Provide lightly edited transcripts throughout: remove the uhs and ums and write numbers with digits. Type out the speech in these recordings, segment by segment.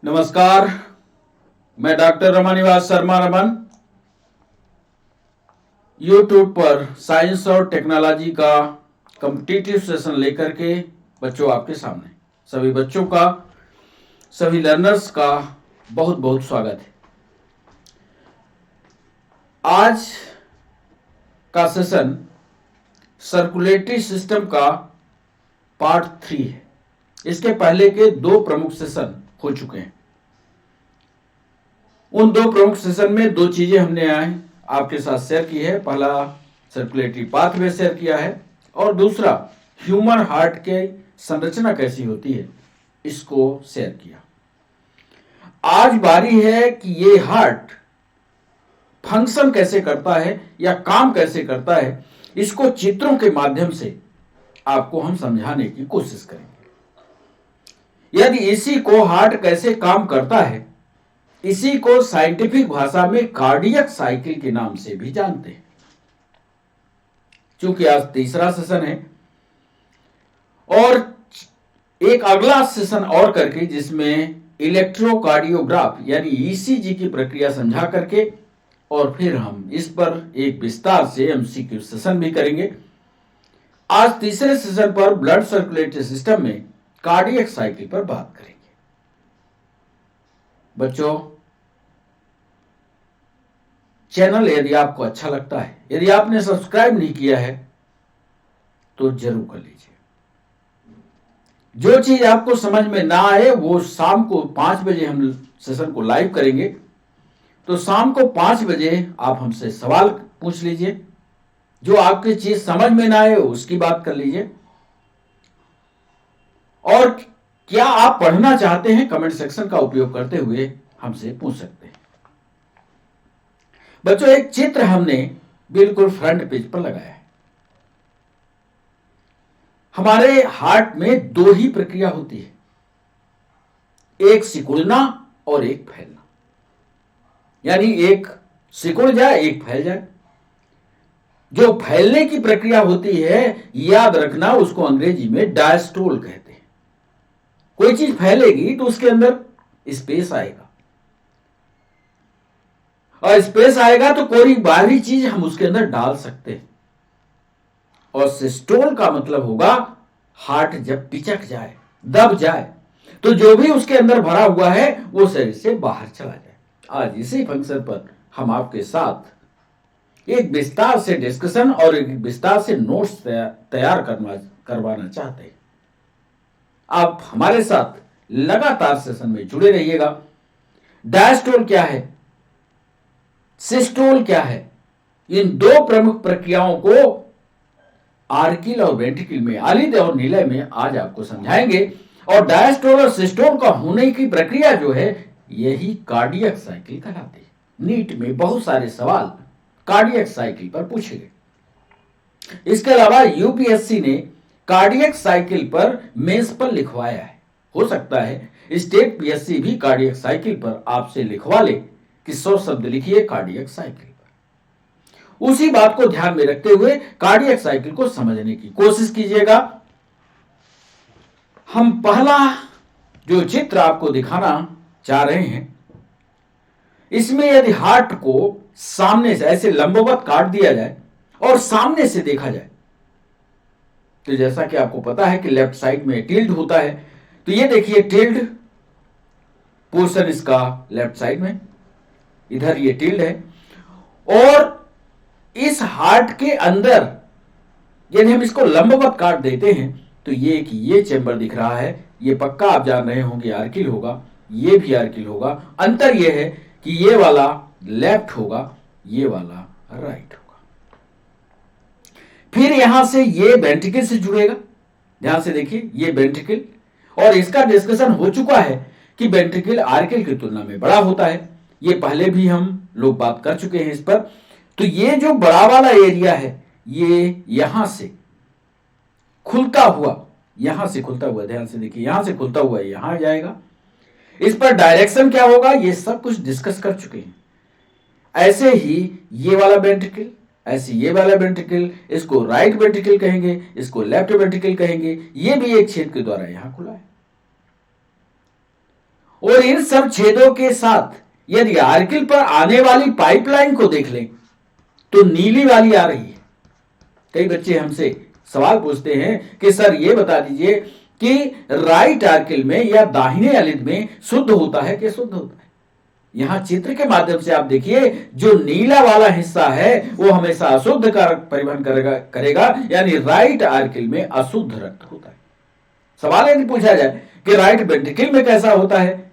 नमस्कार। मैं doctor Ramanivas Sharma Raman YouTube पर साइंस और टेक्नोलॉजी का कॉम्पिटिटिव सेशन लेकर के बच्चों आपके सामने सभी बच्चों का, सभी लर्नर्स का बहुत बहुत स्वागत है। आज का सेशन सर्कुलेटरी सिस्टम का पार्ट 3 है। इसके पहले के 2 प्रमुख सेशन हो चुके हैं। उन 2 प्रमुख सेशन में 2 चीजें हमने आपके साथ शेयर की है। पहला सर्कुलेटरी पाथवे शेयर किया है और दूसरा ह्यूमन हार्ट के संरचना कैसी होती है इसको शेयर किया। आज बारी है कि ये हार्ट फंक्शन कैसे करता है या काम कैसे करता है, इसको चित्रों के माध्यम से आपको हम समझाने की कोशिश करेंगे। यदि इसी को हार्ट कैसे काम करता है, इसी को साइंटिफिक भाषा में कार्डियक साइकिल के नाम से भी जानते हैं। चूंकि आज तीसरा सेशन है और एक अगला सेशन और करके जिसमें इलेक्ट्रोकार्डियोग्राफ यानी ईसीजी की प्रक्रिया समझा करके और फिर हम इस पर एक विस्तार से एमसीक्यू सेशन भी करेंगे। आज तीसरे सेशन पर ब्लड सर्कुलेटरी सिस्टम में कार्डियक साइकिल पर बात करेंगे। बच्चों, चैनल यदि आपको अच्छा लगता है, यदि आपने सब्सक्राइब नहीं किया है तो जरूर कर लीजिए। जो चीज आपको समझ में ना आए वो शाम को 5 बजे हम सेशन को लाइव करेंगे, तो शाम को 5 बजे आप हमसे सवाल पूछ लीजिए। जो आपकी चीज समझ में ना आए उसकी बात कर लीजिए। और क्या आप पढ़ना चाहते हैं, कमेंट सेक्शन का उपयोग करते हुए हमसे पूछ सकते हैं। बच्चों, एक चित्र हमने बिल्कुल फ्रंट पेज पर लगाया है। हमारे हार्ट में 2 ही प्रक्रिया होती है, एक सिकुड़ना और एक फैलना। यानी एक सिकुड़ जाए, एक फैल जाए। जो फैलने की प्रक्रिया होती है, याद रखना, उसको अंग्रेजी में डायस्टोल कहते हैं। कोई चीज फैलेगी तो उसके अंदर स्पेस आएगा, और स्पेस आएगा तो कोई बाहरी चीज हम उसके अंदर डाल सकते हैं। और सिस्टोल का मतलब होगा हार्ट जब पिचक जाए, दब जाए, तो जो भी उसके अंदर भरा हुआ है वो शरीर से बाहर चला जाए। आज इसी फंक्शन पर हम आपके साथ एक विस्तार से डिस्कशन और एक विस्तार से नोट्स तैयार करवाना चाहते हैं। आप हमारे साथ लगातार सेशन में जुड़े रहिएगा। डायस्टोल क्या है, सिस्टोल क्या है, इन 2 प्रमुख प्रक्रियाओं को आर्किल और वेंट्रिकल में, आलिद और निलय में आज आपको समझाएंगे। और डायस्टोल और सिस्टोल का होने की प्रक्रिया जो है यही कार्डियक साइकिल कहलाती है। नीट में बहुत सारे सवाल कार्डियक साइकिल पर पूछे गए। इसके अलावा यूपीएससी ने कार्डियक साइकिल पर मेंस पर लिखवाया है। हो सकता है स्टेट पीएससी भी कार्डियक साइकिल पर आपसे लिखवा ले कि 100 शब्द लिखिए कार्डियक साइकिल पर। उसी बात को ध्यान में रखते हुए कार्डियक साइकिल को समझने की कोशिश कीजिएगा। हम पहला जो चित्र आपको दिखाना चाह रहे हैं, इसमें यदि हार्ट को सामने से ऐसे लंबवत काट दिया जाए और सामने से देखा जाए, तो जैसा कि आपको पता है कि लेफ्ट साइड में टिल्ड होता है, तो ये देखिए टिल्ड पोर्शन इसका लेफ्ट साइड में, इधर ये टिल्ड है। और इस हार्ट के अंदर यदि हम इसको लंबवत काट देते हैं तो ये चेंबर दिख रहा है, ये पक्का आप जान रहे होंगे आर्किल होगा, ये भी आर्किल होगा। अंतर ये है कि ये वाला लेफ्ट होगा, ये वाला राइट होगा। फिर यहां से ये वेंट्रिकल से जुड़ेगा। ध्यान से देखिए, ये वेंट्रिकल, और इसका डिस्कशन हो चुका है कि वेंट्रिकल आर्किल की तुलना में बड़ा होता है। ये पहले भी हम लोग बात कर चुके हैं इस पर। तो ये जो बड़ा वाला एरिया है ये यहां से खुलता हुआ, यहां से खुलता हुआ, ध्यान से देखिए, यहां से खुलता हुआ यहां जाएगा। इस पर डायरेक्शन क्या होगा ये सब कुछ डिस्कस कर चुके हैं। ऐसे ही ये वाला वेंट्रिकल, ऐसे ये वाला वेंट्रिकल, इसको राइट वेंट्रिकल कहेंगे, इसको लेफ्ट वेंट्रिकल कहेंगे। ये भी एक छेद के द्वारा यहां खुला है। और इन सब छेदों के साथ यदि आर्किल पर आने वाली पाइपलाइन को देख लें तो नीली वाली आ रही है। कई बच्चे हमसे सवाल पूछते हैं कि सर ये बता दीजिए कि राइट आर्किल में या दाहिने अलिंद में शुद्ध होता है कि शुद्ध होता है। यहां चित्र के माध्यम से आप देखिए, जो नीला वाला हिस्सा है वो हमेशा अशुद्ध का परिवहन करेगा, यानी राइट आर्किल में अशुद्ध रक्त होता है। सवाल यदि पूछा जाए कि राइट वेंट्रिकल में कैसा होता है,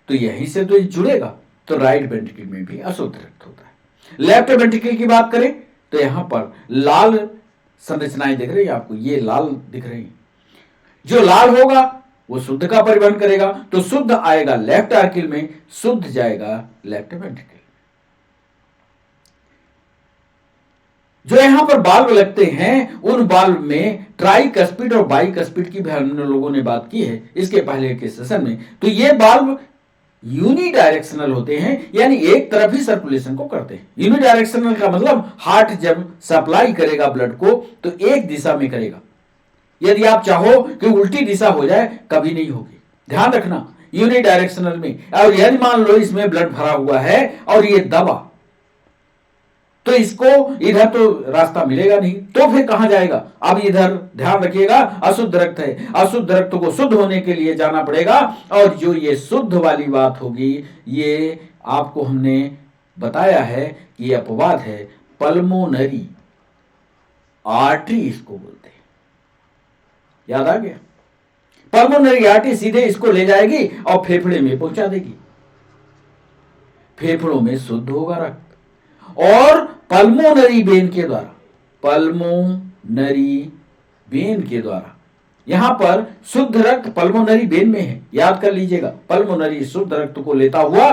तो यहीं से तो जुड़ेगा, तो राइट वेंट्रिकल में भी अशुद्ध रक्त होता है। लेफ्ट वेंट्रिकल की बात करें तो यहां पर लाल संरचनाएं दिख रही है आपको, ये लाल दिख रही है। जो लाल होगा वो शुद्ध का परिवहन करेगा, तो शुद्ध आएगा लेफ्ट आर्किल में, शुद्ध जाएगा लेफ्ट वेंट्रिकल। जो यहां पर बाल्ब लगते हैं उन बाल्ब में ट्राइकस्पिड और बाइकस्पिड की भी हम लोगों ने बात की है इसके पहले के सेशन में। तो ये बाल्ब यूनिडायरेक्शनल होते हैं, यानी एक तरफ ही सर्कुलेशन को करते हैं। यूनिडायरेक्शनल का मतलब हार्ट जब सप्लाई करेगा ब्लड को तो एक दिशा में करेगा। यदि आप चाहो कि उल्टी दिशा हो जाए, कभी नहीं होगी। ध्यान रखना, यूनिडायरेक्शनल में। और यदि मान लो इसमें ब्लड भरा हुआ है और ये दबा, तो इसको इधर तो रास्ता मिलेगा नहीं, तो फिर कहां जाएगा? अब इधर ध्यान रखिएगा, अशुद्ध रक्त है, अशुद्ध रक्त को शुद्ध होने के लिए जाना पड़ेगा। और जो ये शुद्ध वाली बात होगी, ये आपको हमने बताया है कि अपवाद है, पल्मोनरी आर्टरी इसको बोलते हैं। याद आ गया? पल्मोनरी आर्टरी सीधे इसको ले जाएगी और फेफड़े में पहुंचा देगी। फेफड़ों में शुद्ध होगा रक्त, और पल्मोनरी वेन के द्वारा, पल्मोनरी वेन के द्वारा, यहां पर शुद्ध रक्त पल्मोनरी वेन में है, याद कर लीजिएगा। पल्मोनरी शुद्ध रक्त को लेता हुआ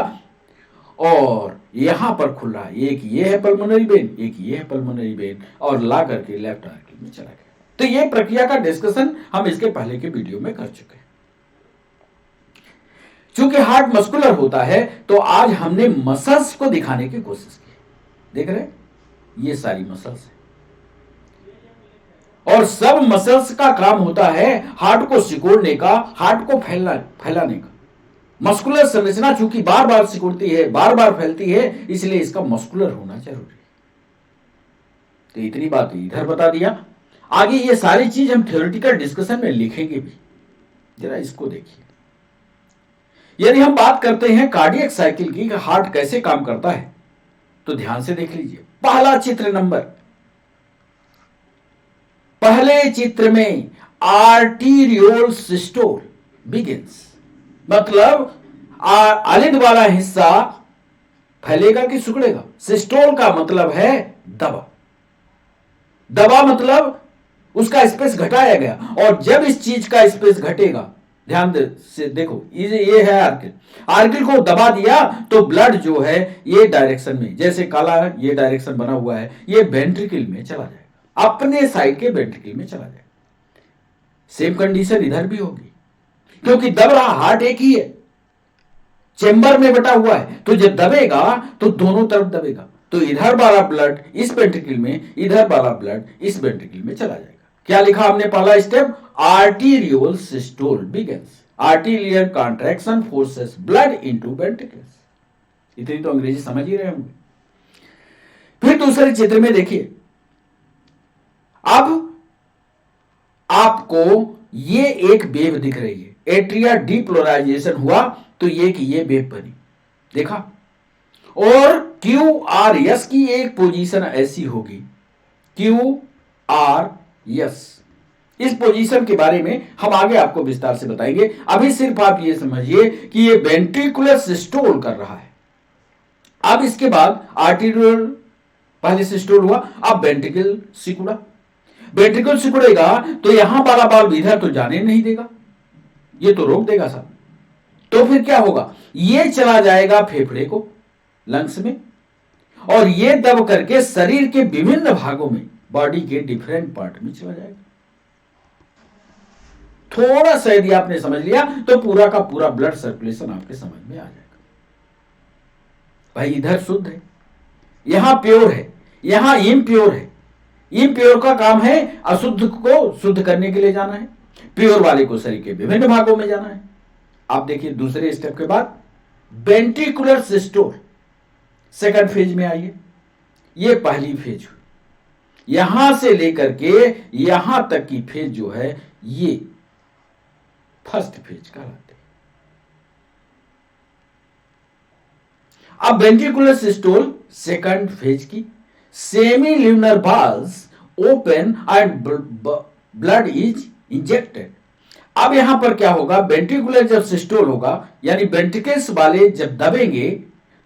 और यहां पर खुल रहा है, एक ये है पल्मोनरी वेन, एक ये है पल्मोनरी वेन, और ला करके लेफ्ट आर्टरी में चला गया। तो ये प्रक्रिया का डिस्कशन हम इसके पहले के वीडियो में कर चुके हैं। चूंकि हार्ट मस्कुलर होता है तो आज हमने मसल्स को दिखाने की कोशिश की। देख रहे हैं, ये सारी मसल्स है, और सब मसल्स का काम होता है हार्ट को सिकोड़ने का, हार्ट को फैलाने का। मस्कुलर संरचना चूंकि बार बार सिकुड़ती है, बार बार फैलती है, इसलिए इसका मस्कुलर होना जरूरी है। तो इतनी बात इधर बता दिया। आगे ये सारी चीज हम थ्योरेटिकल डिस्कशन में लिखेंगे भी, जरा इसको देखिए। यदि हम बात करते हैं कार्डियक साइकिल की, हार्ट कैसे काम करता है, तो ध्यान से देख लीजिए। पहला चित्र नंबर, पहले चित्र में आर्टीरियोल सिस्टोल बिगिंस, मतलब अलिंद वाला हिस्सा फैलेगा कि सिकुड़ेगा। सिस्टोल का मतलब है दबा, दबा मतलब उसका स्पेस घटाया गया, और जब इस चीज का स्पेस घटेगा, ध्यान से देखो, ये है आर्किल, आर्किल को दबा दिया तो ब्लड जो है ये डायरेक्शन में, जैसे काला ये डायरेक्शन बना हुआ है, ये वेंट्रिकल में चला जाएगा, अपने साइड के वेंट्रिकल में चला जाएगा। सेम कंडीशन इधर भी होगी, क्योंकि दब रहा हार्ट एक ही है, चेंबर में बटा हुआ है, तो जब दबेगा तो दोनों तरफ दबेगा, तो इधर वाला ब्लड इस वेंट्रिकल में, इधर वाला ब्लड इस वेंट्रिकल में चला जाएगा। क्या लिखा हमने पहला step? Arteriole systole begins, arterial contraction forces blood into ventricles. इतनी तो अंग्रेजी समझ ही रहे होंगे। फिर दूसरे चित्र में देखिए, अब आपको ये एक वेव दिख रही है, एट्रिया डीपोलराइजेशन हुआ तो ये कि ये वेव बनी, देखा। और क्यू आर एस की एक पोजीशन ऐसी होगी, क्यू आर एस, इस पोजीशन के बारे में हम आगे आपको विस्तार से बताएंगे। अभी सिर्फ आप ये समझिए कि ये वेंट्रिकुलर सिस्टोल कर रहा है। अब इसके बाद आर्टीरियल पहले सिस्टोल हुआ, अब वेंट्रिकल सिकुड़ा, वेंट्रिकल सिकुड़ेगा तो यहां वाला बाल्ब इधर तो जाने नहीं देगा, ये तो रोक देगा साहब। तो फिर क्या होगा? ये चला जाएगा फेफड़े को, लंग्स में, और ये दब करके शरीर के विभिन्न भागों में, बॉडी के डिफरेंट पार्ट में चला जाएगा। थोड़ा सा यदि आपने समझ लिया तो पूरा का पूरा ब्लड सर्कुलेशन आपके समझ में आ जाएगा। भाई इधर शुद्ध है, यहां प्योर है, यहां इम्प्योर है। इम्प्योर का काम है अशुद्ध को शुद्ध करने के लिए जाना है, प्योर वाले को शरीर के विभिन्न भागों में जाना है। आप देखिए दूसरे स्टेप के बाद वेंट्रिकुलर सिस्टोल सेकंड फेज में आइए। ये पहली फेज हुई, यहां से लेकर के यहां तक की फेज जो है ये फर्स्ट फेज कहलाते हैं। अब वेंट्रिकुलर सिस्टोल सेकंड फेज की, semi lunar valves open and blood is injected. अब यहां पर क्या होगा, वेंट्रिकुलर जब सिस्टोल होगा यानी वेंट्रिकल्स वाले जब दबेंगे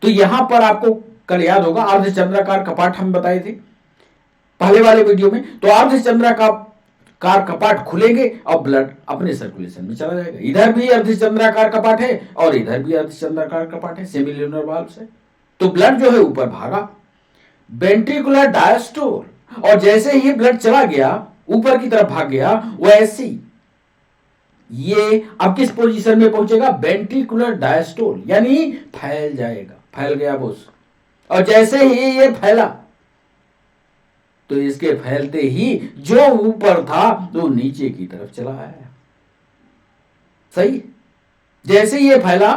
तो यहां पर आपको कल याद होगा अर्धचंद्राकार कपाट हम बताए थे पहले वाले वीडियो में। तो अर्धचंद्राकार कपाट खुलेंगे और ब्लड अपने सर्कुलेशन में चला जाएगा। इधर भी अर्धचंद्राकार कपाट है और इधर भी अर्धचंद्राकार कपाट है, सेमी ल्यूनर वाल्व से। तो ब्लड जो है ऊपर भागा, वेंट्रिकुलर डायस्टोल, और जैसे ही ब्लड चला गया ऊपर की तरफ भाग गया, वैसे ये अब किस पोजीशन में पहुंचेगा, वेंट्रिकुलर डायस्टोल, यानी फैल जाएगा, फैल गया बोस। और जैसे ही ये फैला तो इसके फैलते ही जो ऊपर था तो नीचे की तरफ चला आया। सही, जैसे ये फैला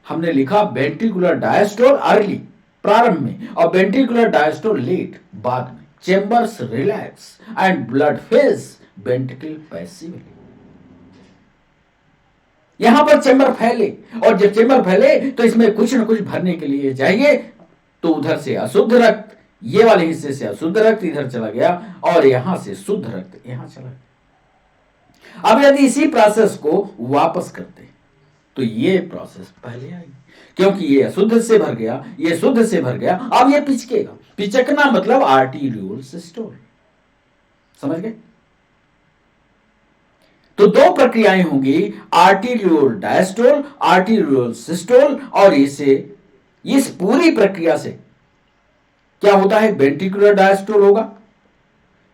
हमने लिखा वेंट्रिकुलर डायस्टोल अर्ली प्रारंभ में और वेंट्रिकुलर डायस्टोल लेट बाद में। Chambers relax and blood fills ventricle passively. यहां पर चेंबर फैले और जब चेंबर फैले तो इसमें कुछ न कुछ भरने के लिए चाहिए, तो उधर से अशुद्ध रक्त, ये वाले हिस्से से अशुद्ध रक्त इधर चला गया और यहां से शुद्ध रक्त यहां चला गया। अब यदि इसी प्रोसेस को वापस करते हैं तो ये प्रोसेस पहले आएगी, क्योंकि ये अशुद्ध से भर गया, ये शुद्ध से भर गया, अब ये पिचकेगा। पिचकना मतलब आर्टीरियोल सिस्टोल, समझ गए। तो दो प्रक्रियाएं होंगी, आर्टीरियोल डायस्टोल, आर्टीरियोल सिस्टोल, और इस पूरी प्रक्रिया से क्या होता है, वेंट्रिकुलर डायस्टोल होगा,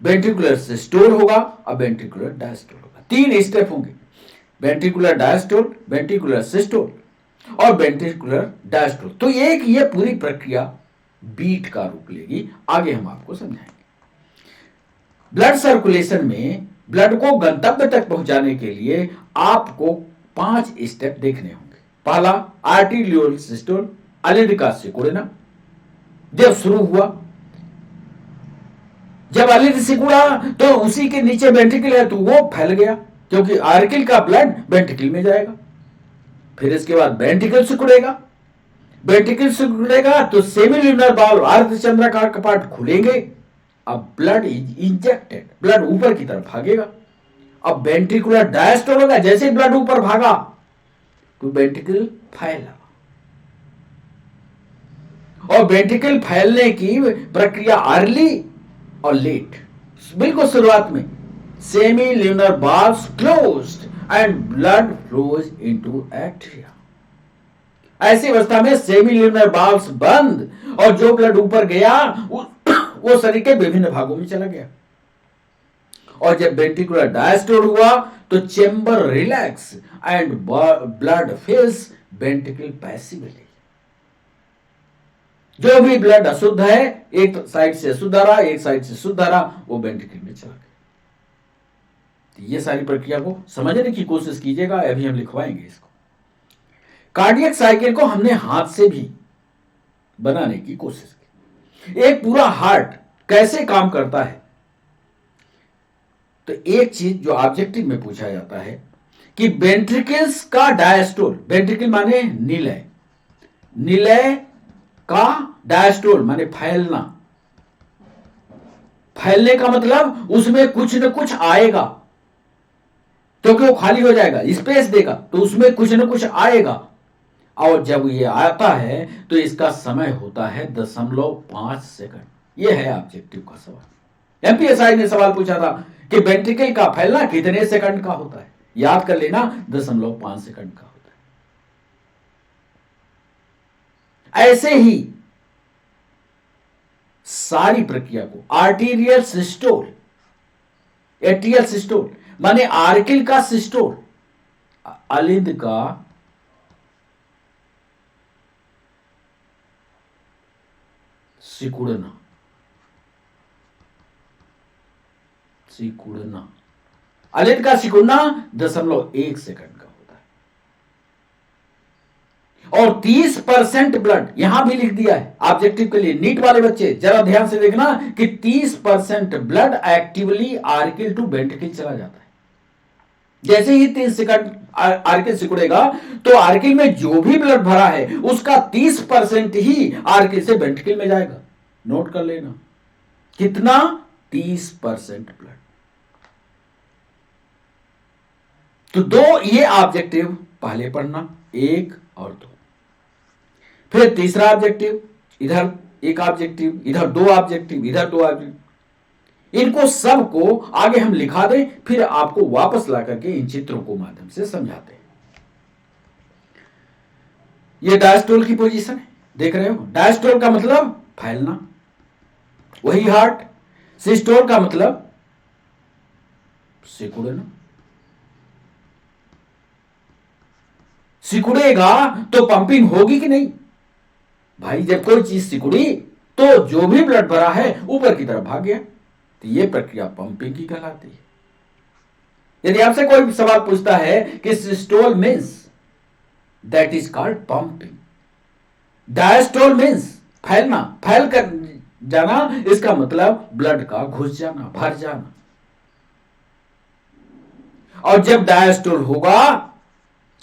वेंट्रिकुलर सिस्टोल होगा और वेंट्रिकुलर डायस्टोल होगा। तीन स्टेप होंगे, वेंट्रिकुलर डायस्टोल, वेंट्रिकुलर सिस्टोल और वेंट्रिकुलर डायस्टोल। तो एक ये पूरी प्रक्रिया बीट का रूप लेगी, आगे हम आपको समझाएंगे। ब्लड सर्कुलेशन में ब्लड को गंतव्य तक पहुंचाने के लिए आपको 5 स्टेप देखने होंगे। पहला आर्टीरियोल सिस्टोल, अलिंद का सिकुड़ना। जब शुरू हुआ, जब अलिंद सिकुड़ा तो उसी के नीचे वेंट्रिकल है तो वो फैल गया, क्योंकि आर्किल का ब्लड वेंट्रिकल में जाएगा। फिर इसके बाद वेंट्रिकल सिकुड़ेगा, वेंट्रिकल सिकुड़ेगा तो सेमील्यूनर वाल्व अर्धचंद्राकार कपाट खुलेंगे। अब ब्लड इज इंजेक्टेड, ब्लड ऊपर की तरफ भागेगा। अब वेंट्रिकुलर डायस्टोल होगा, जैसे ब्लड ऊपर भागा तो वेंट्रिकल फैला, और वेंट्रिकल फैलने की प्रक्रिया अर्ली और लेट। बिल्कुल शुरुआत में semi lunar valves closed and blood flows into atria। ऐसी अवस्था में सेमी ल्यूनर valves बंद और जो ब्लड ऊपर गया वो शरीर के विभिन्न भागों में चला गया। और जब वेंट्रिकुलर डायस्टोल हुआ तो chamber relax and blood fills ventricle passively. जो भी ब्लड अशुद्ध है, एक साइड से अशुद्ध आ रहा, एक साइड से शुद्ध आ रहा, वो वेंट्रिकल में चला गया। तो ये सारी प्रक्रिया को समझने की कोशिश कीजिएगा, अभी हम लिखवाएंगे इसको। कार्डियक साइकिल को हमने हाथ से भी बनाने की कोशिश की। एक पूरा हार्ट कैसे काम करता है, तो एक चीज जो ऑब्जेक्टिव में पूछा जाता है कि वेंट्रिकल्स का डायस्टोल, वेंट्रिकल माने निलय, निलय का डायस्टोल माने फैलना। फैलने का मतलब उसमें कुछ न कुछ आएगा, क्योंकि वो खाली हो जाएगा, स्पेस देगा तो उसमें कुछ न कुछ आएगा। और जब ये आता है तो इसका समय होता है 0.5 सेकंड। ये है ऑब्जेक्टिव का सवाल। एमपीएसआई ने सवाल पूछा था कि वेंट्रिकल का फैलना कितने सेकंड का होता है, याद कर लेना 0.5 सेकंड का होता है। ऐसे ही सारी प्रक्रिया को आर्टीरियल सिस्टोल, एट्रियल सिस्टोल माने आर्किल का सिस्टोल, अलिंद का सिकुड़ना, सिकुड़ना, अलिंद का सिकुड़ना 0.1 सेकंड का होता और 30% ब्लड यहां भी लिख दिया है ऑब्जेक्टिव के लिए। नीट वाले बच्चे जरा ध्यान से देखना कि 30% ब्लड एक्टिवली आर्किल टू वेंट्रिकल चला जाता है। जैसे ही 30 सेकंड आर्किल सिकुड़ेगा तो आर्किल में जो भी ब्लड भरा है उसका 30% ही आर्किल से वेंट्रिकल में जाएगा। नोट कर लेना कितना, 30% ब्लड। तो दो ये ऑब्जेक्टिव पहले पढ़ना, 1 और 2। फिर तीसरा ऑब्जेक्टिव, इधर एक ऑब्जेक्टिव, इधर 2 ऑब्जेक्टिव, इधर 2 ऑब्जेक्टिव। इनको सबको आगे हम लिखा दें, फिर आपको वापस ला करके इन चित्रों को माध्यम से समझाते हैं। ये डायस्टोल की पोजीशन है, देख रहे हो। डायस्टोल का मतलब फैलना, वही हार्ट। सिस्टोल का मतलब सिकुड़ना। सिकुड़ेगा तो पंपिंग होगी कि नहीं भाई? जब कोई चीज सिकुड़ी तो जो भी ब्लड भरा है ऊपर की तरफ भाग गया, तो यह प्रक्रिया पंपिंग की कहलाती है। यदि आपसे कोई सवाल पूछता है कि systole means, that is called pumping. Diastole means फैलना, फैल कर जाना, इसका मतलब ब्लड का घुस जाना, भर जाना। और जब डायस्टोल होगा,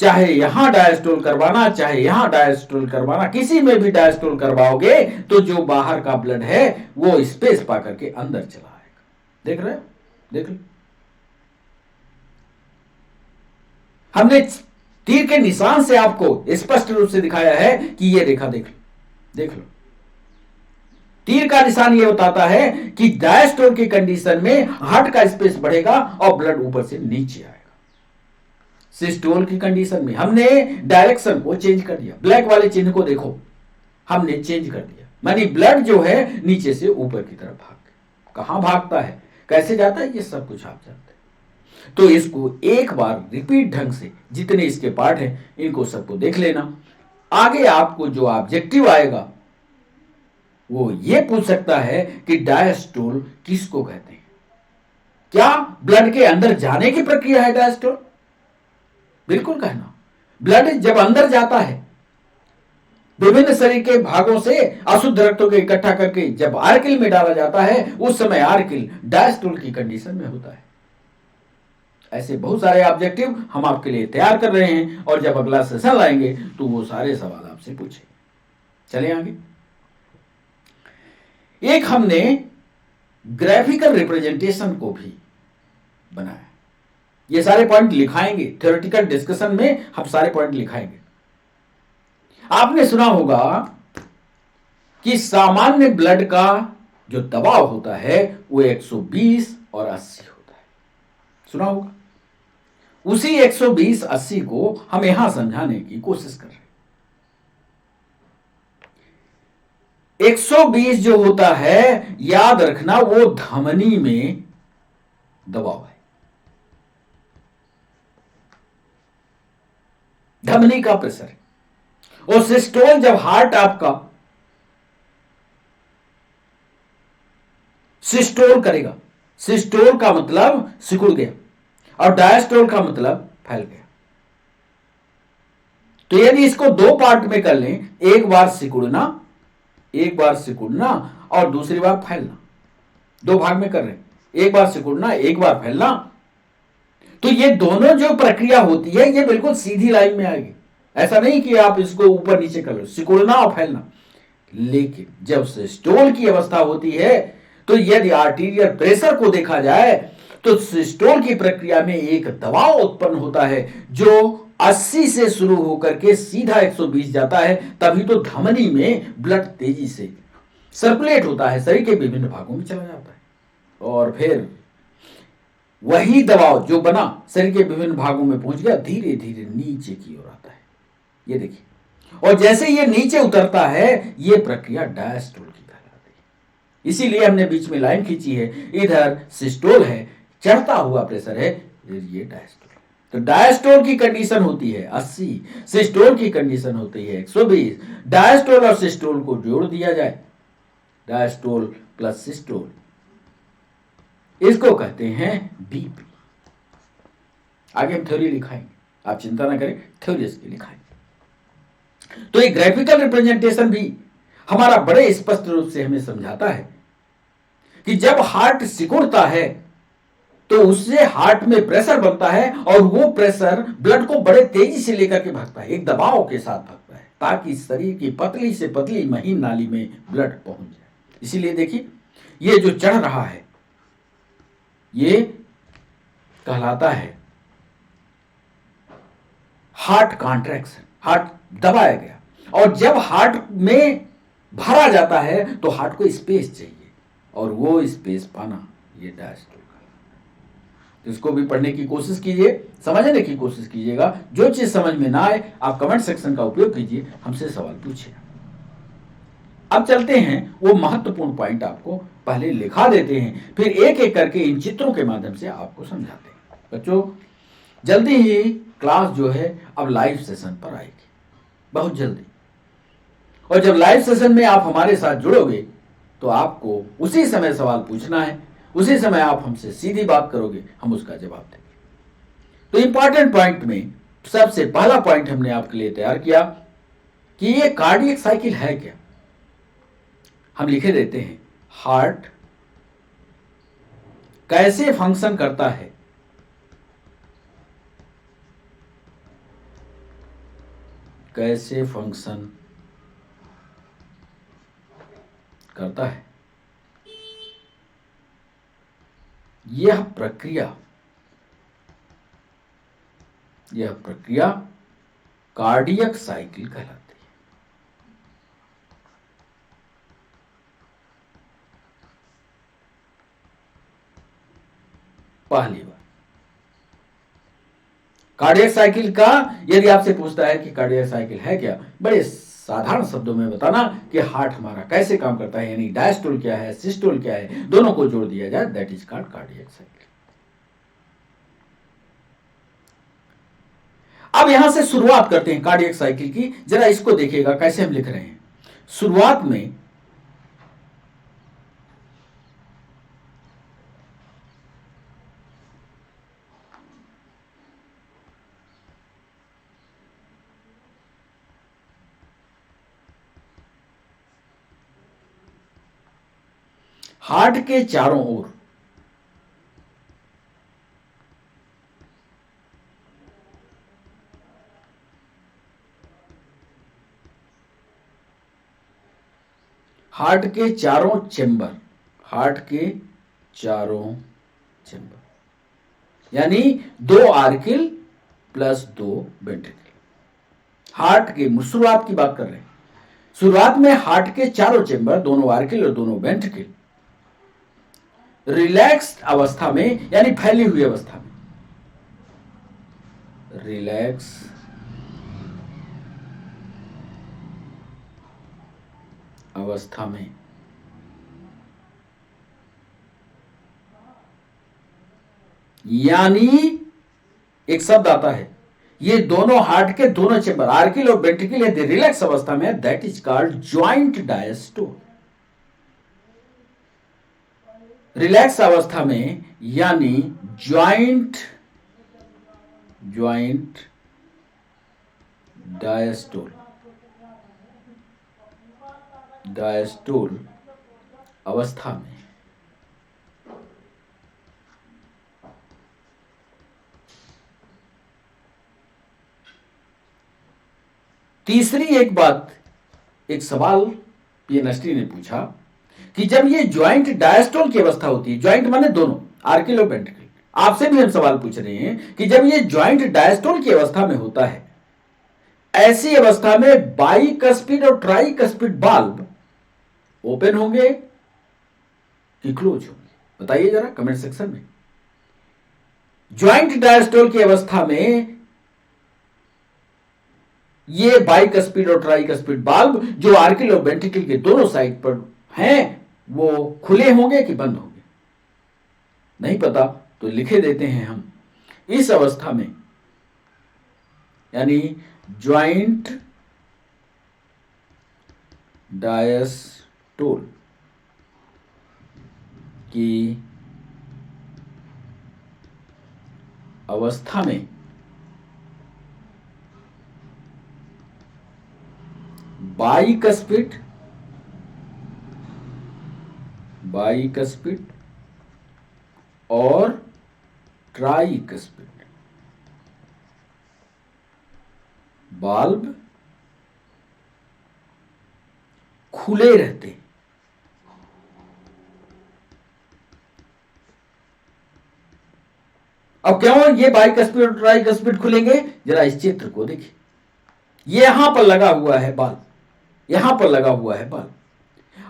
चाहे यहां डायस्टोल करवाना, चाहे यहां डायस्टोल करवाना, किसी में भी डायस्टोल करवाओगे तो जो बाहर का ब्लड है वो स्पेस पा करके अंदर चला आएगा। देख रहे हो, देख लो। हमने तीर के निशान से आपको स्पष्ट रूप से दिखाया है कि ये रेखा देख लो, देख लो। तीर का निशान ये बताता है कि डायस्टोल की कंडीशन में हार्ट का स्पेस बढ़ेगा और ब्लड ऊपर से नीचे आएगा। सिस्टोल की कंडीशन में हमने डायरेक्शन को चेंज कर दिया, ब्लैक वाले चिन्ह को देखो, हमने चेंज कर दिया, मानी ब्लड जो है नीचे से ऊपर की तरफ कहां भागता है, कैसे जाता है, ये सब कुछ आप जानते हैं। तो इसको एक बार रिपीट ढंग से, जितने इसके पार्ट हैं इनको सबको देख लेना। आगे आपको जो ऑब्जेक्टिव आएगा वो ये पूछ सकता है कि डायस्टोल किसको कहते हैं। क्या ब्लड के अंदर जाने की प्रक्रिया है डायस्टोल? बिल्कुल कहना। ब्लड जब अंदर जाता है, विभिन्न शरीर के भागों से अशुद्ध रक्तों को इकट्ठा करके जब आर्किल में डाला जाता है, उस समय आर्किल डायस्टोल की कंडीशन में होता है। ऐसे बहुत सारे ऑब्जेक्टिव हम आपके लिए तैयार कर रहे हैं, और जब अगला सेशन लाएंगे तो वो सारे सवाल आपसे पूछे। चले आगे। एक हमने ग्राफिकल रिप्रेजेंटेशन को भी बनाया। ये सारे पॉइंट लिखाएंगे, थ्योरेटिकल डिस्कशन में हम सारे पॉइंट लिखाएंगे। आपने सुना होगा कि सामान्य ब्लड का जो दबाव होता है वो 120 और 80 होता है, सुना होगा। उसी 120-80 को हम यहां समझाने की कोशिश कर रहे हैं। 120 जो होता है, याद रखना, वो धमनी में दबाव है, धमनी का प्रेशर है। और सिस्टोल जब हार्ट आपका सिस्टोल करेगा, सिस्टोल का मतलब सिकुड़ गया और डायस्टोल का मतलब फैल गया। तो यदि इसको 2 पार्ट में कर लें, एक बार सिकुड़ना, एक बार सिकुड़ना और दूसरी बार फैलना, 2 भाग में कर रहे हैं, एक बार सिकुड़ना, एक बार फैलना, तो ये दोनों जो प्रक्रिया होती है ये बिल्कुल सीधी लाइन में आएगी। ऐसा नहीं कि आप इसको ऊपर नीचे कर लो, सिकुड़ना और फैलना। लेकिन जब सिस्टोल की अवस्था होती है तो यदि आर्टीरियल प्रेशर को देखा जाए तो सिस्टोल की प्रक्रिया में एक दबाव उत्पन्न होता है जो 80 से शुरू होकर के सीधा 120 जाता है। तभी तो धमनी में ब्लड तेजी से सर्कुलेट होता है, शरीर के विभिन्न भागों में चला जाता है, और फिर वही दबाव जो बना शरीर के विभिन्न भागों में पहुंच गया, धीरे धीरे नीचे की ओर आता है। ये देखिए, और जैसे ये नीचे उतरता है, ये प्रक्रिया डायस्टोल की कहलाती है। इसीलिए हमने बीच में लाइन खींची है, इधर सिस्टोल है, चढ़ता हुआ प्रेशर है, ये डायस्टोल। तो डायस्टोल की कंडीशन होती है 80, सिस्टोल की कंडीशन होती है 120। डायस्टोल और सिस्टोल को जोड़ दिया जाए, डायस्टोल प्लस सिस्टोल, इसको कहते हैं बीपी। आगे हम थ्योरी लिखाएंगे, आप चिंता ना करें, थ्योरी इसकी लिखाएंगे। तो एक ग्राफिकल रिप्रेजेंटेशन भी हमारा बड़े स्पष्ट रूप से हमें समझाता है कि जब हार्ट सिकुड़ता है तो उससे हार्ट में प्रेशर बनता है और वो प्रेशर ब्लड को बड़े तेजी से लेकर के भागता है, एक दबाव के साथ भागता है, ताकि शरीर की पतली से पतली महीन नाली में ब्लड पहुंच जाए। इसीलिए देखिए, ये जो चढ़ रहा है ये कहलाता है हार्ट कॉन्ट्रैक्शन, हार्ट दबाया गया। और जब हार्ट में भरा जाता है तो हार्ट को स्पेस चाहिए, और वो स्पेस पाना ये डायस्टोल का। इसको भी पढ़ने की कोशिश कीजिए, समझने की कोशिश कीजिएगा। जो चीज समझ में ना आए आप कमेंट सेक्शन का उपयोग कीजिए, हमसे सवाल पूछिए। अब चलते हैं, वो महत्वपूर्ण पॉइंट आपको पहले लिखा देते हैं, फिर एक एक करके इन चित्रों के माध्यम से आपको समझाते हैं। बच्चों, जल्दी ही क्लास जो है अब लाइव सेशन पर आएगी, बहुत जल्दी। और जब लाइव सेशन में आप हमारे साथ जुड़ोगे तो आपको उसी समय सवाल पूछना है, उसी समय आप हमसे सीधी बात करोगे, हम उसका जवाब देंगे। तो इंपॉर्टेंट पॉइंट में सबसे पहला पॉइंट हमने आपके लिए तैयार किया कि ये कार्डियक साइकिल है क्या। हम लिखे देते हैं, हार्ट कैसे फंक्शन करता है, कैसे फंक्शन करता है। यह प्रक्रिया कार्डियक साइकिल कहलाती है। पहली बार कार्डियक साइकिल का, यदि आपसे पूछता है कि कार्डियक साइकिल है क्या, बड़े साधारण शब्दों में बताना कि हार्ट हमारा कैसे काम करता है, यानी डायस्टोल क्या है, सिस्टोल क्या है, दोनों को जोड़ दिया जाए, that is called cardiac cycle. अब यहां से शुरुआत करते हैं कार्डियक साइकिल की। जरा इसको देखिएगा कैसे हम लिख रहे हैं। शुरुआत में हार्ट के चारों ओर हार्ट के चारों चेंबर, हार्ट के चारों चेंबर यानी 2 आर्किल प्लस 2 वेंट्रिकल। हार्ट के शुरुआत की बात कर रहे हैं। शुरुआत में हार्ट के चारों चेंबर, दोनों आर्किल और दोनों वेंट्रिकल रिलैक्स्ड अवस्था में, यानी फैली हुई अवस्था में, रिलैक्स अवस्था में यानी एक शब्द आता है, ये दोनों हार्ट के दोनों चेंबर आर्किल और वेंट्रिकल यदि रिलैक्स अवस्था में है, that is called joint diastole. Relax अवस्था में यानी ज्वाइंट डायस्टोल अवस्था में तीसरी एक बात, एक सवाल पीएनएसटी ने पूछा कि जब ये ज्वाइंट डायस्टोल की अवस्था होती है, ज्वाइंट माने दोनों आर्किल और वेंट्रिकल, आपसे भी हम सवाल पूछ रहे हैं कि जब ये ज्वाइंट डायस्टोल की अवस्था में होता है, ऐसी अवस्था में बाइकस्पिड और ट्राइकस्पिड बाल्ब ओपन होंगे कि क्लोज होंगे, बताइए जरा कमेंट सेक्शन में। ज्वाइंट डायस्टोल की अवस्था में ये बाइकस्पिड और ट्राइकस्पिड बाल्ब जो आर्किल और वेंट्रिकल के दोनों साइड पर हैं, वो खुले होंगे कि बंद होंगे, नहीं पता तो लिखे देते हैं हम। इस अवस्था में यानी ज्वाइंट डायस्टोल की अवस्था में बाइकस्पिड, बाइकस्पिड और ट्राइकस्पिड बाल्ब खुले रहते हैं। अब क्यों ये बाइकस्पिड और ट्राइकस्पिड खुलेंगे, जरा इस चित्र को देखिए। ये यहां पर लगा हुआ है बल्ब, यहां पर लगा हुआ है बल्ब,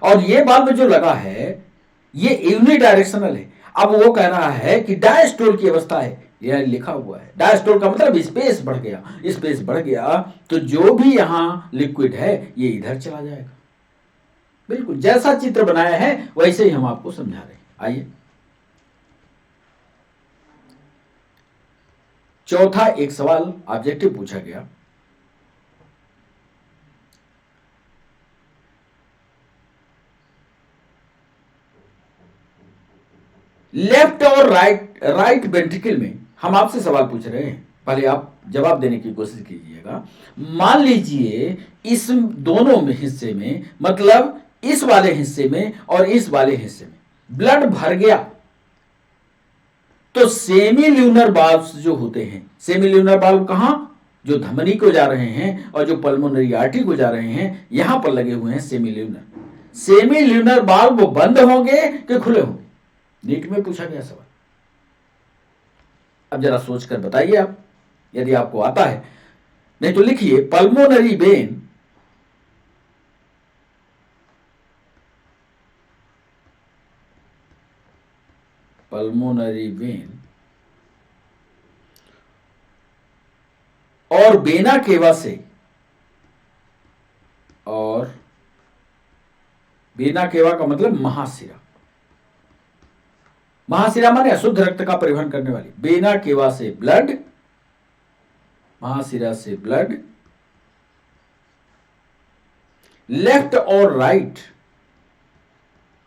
और ये बल्ब जो लगा है ये यूनिडायरेक्शनल है। अब वो कह रहा है कि डायस्टोल की अवस्था है, यह लिखा हुआ है। डायस्टोल का मतलब स्पेस बढ़ गया, स्पेस बढ़ गया तो जो भी यहां लिक्विड है ये इधर चला जाएगा। बिल्कुल जैसा चित्र बनाया है वैसे ही हम आपको समझा रहे हैं। आइए चौथा एक सवाल ऑब्जेक्टिव पूछा गया, लेफ्ट और राइट वेंट्रिकल में हम आपसे सवाल पूछ रहे हैं, पहले आप जवाब देने की कोशिश कीजिएगा। मान लीजिए इस दोनों हिस्से में, मतलब इस वाले हिस्से में और इस वाले हिस्से में ब्लड भर गया तो सेमी ल्यूनर बाल्ब्स जो होते हैं, सेमी ल्यूनर बाल्ब कहां, जो धमनी को जा रहे हैं और जो पल्मोनरी आर्टरी को जा रहे हैं, यहां पर लगे हुए हैं सेमी ल्यूनर। सेमी ल्यूनर बाल्ब बंद होंगे कि खुले होंगे, नीट में पूछा गया सवाल। अब जरा सोचकर बताइए आप, यदि आपको आता है, नहीं तो लिखिए पल्मोनरी वेन और वेना केवा से, और वेना केवा का मतलब महाशिरा, महाशिरा माने अशुद्ध रक्त का परिवहन करने वाली, वेना केवा से ब्लड, महाशिरा से ब्लड लेफ्ट और राइट,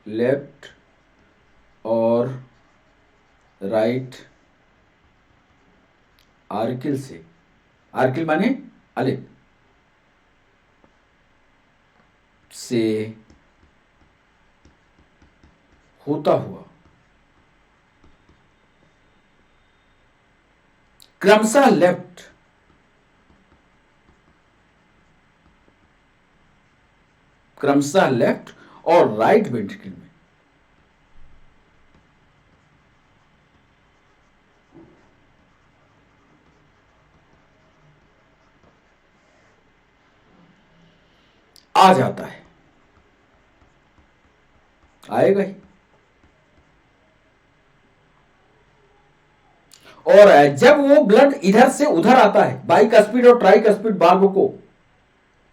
लेफ्ट और राइट आर्किल से, आर्किल माने अलिप से होता हुआ क्रमशः लेफ्ट, क्रमशः लेफ्ट और राइट वेंट्रिकल में आ जाता है, आएगा ही। और जब वो ब्लड इधर से उधर आता है, बाइकस्पिड और ट्राइकस्पिड बाल्ब को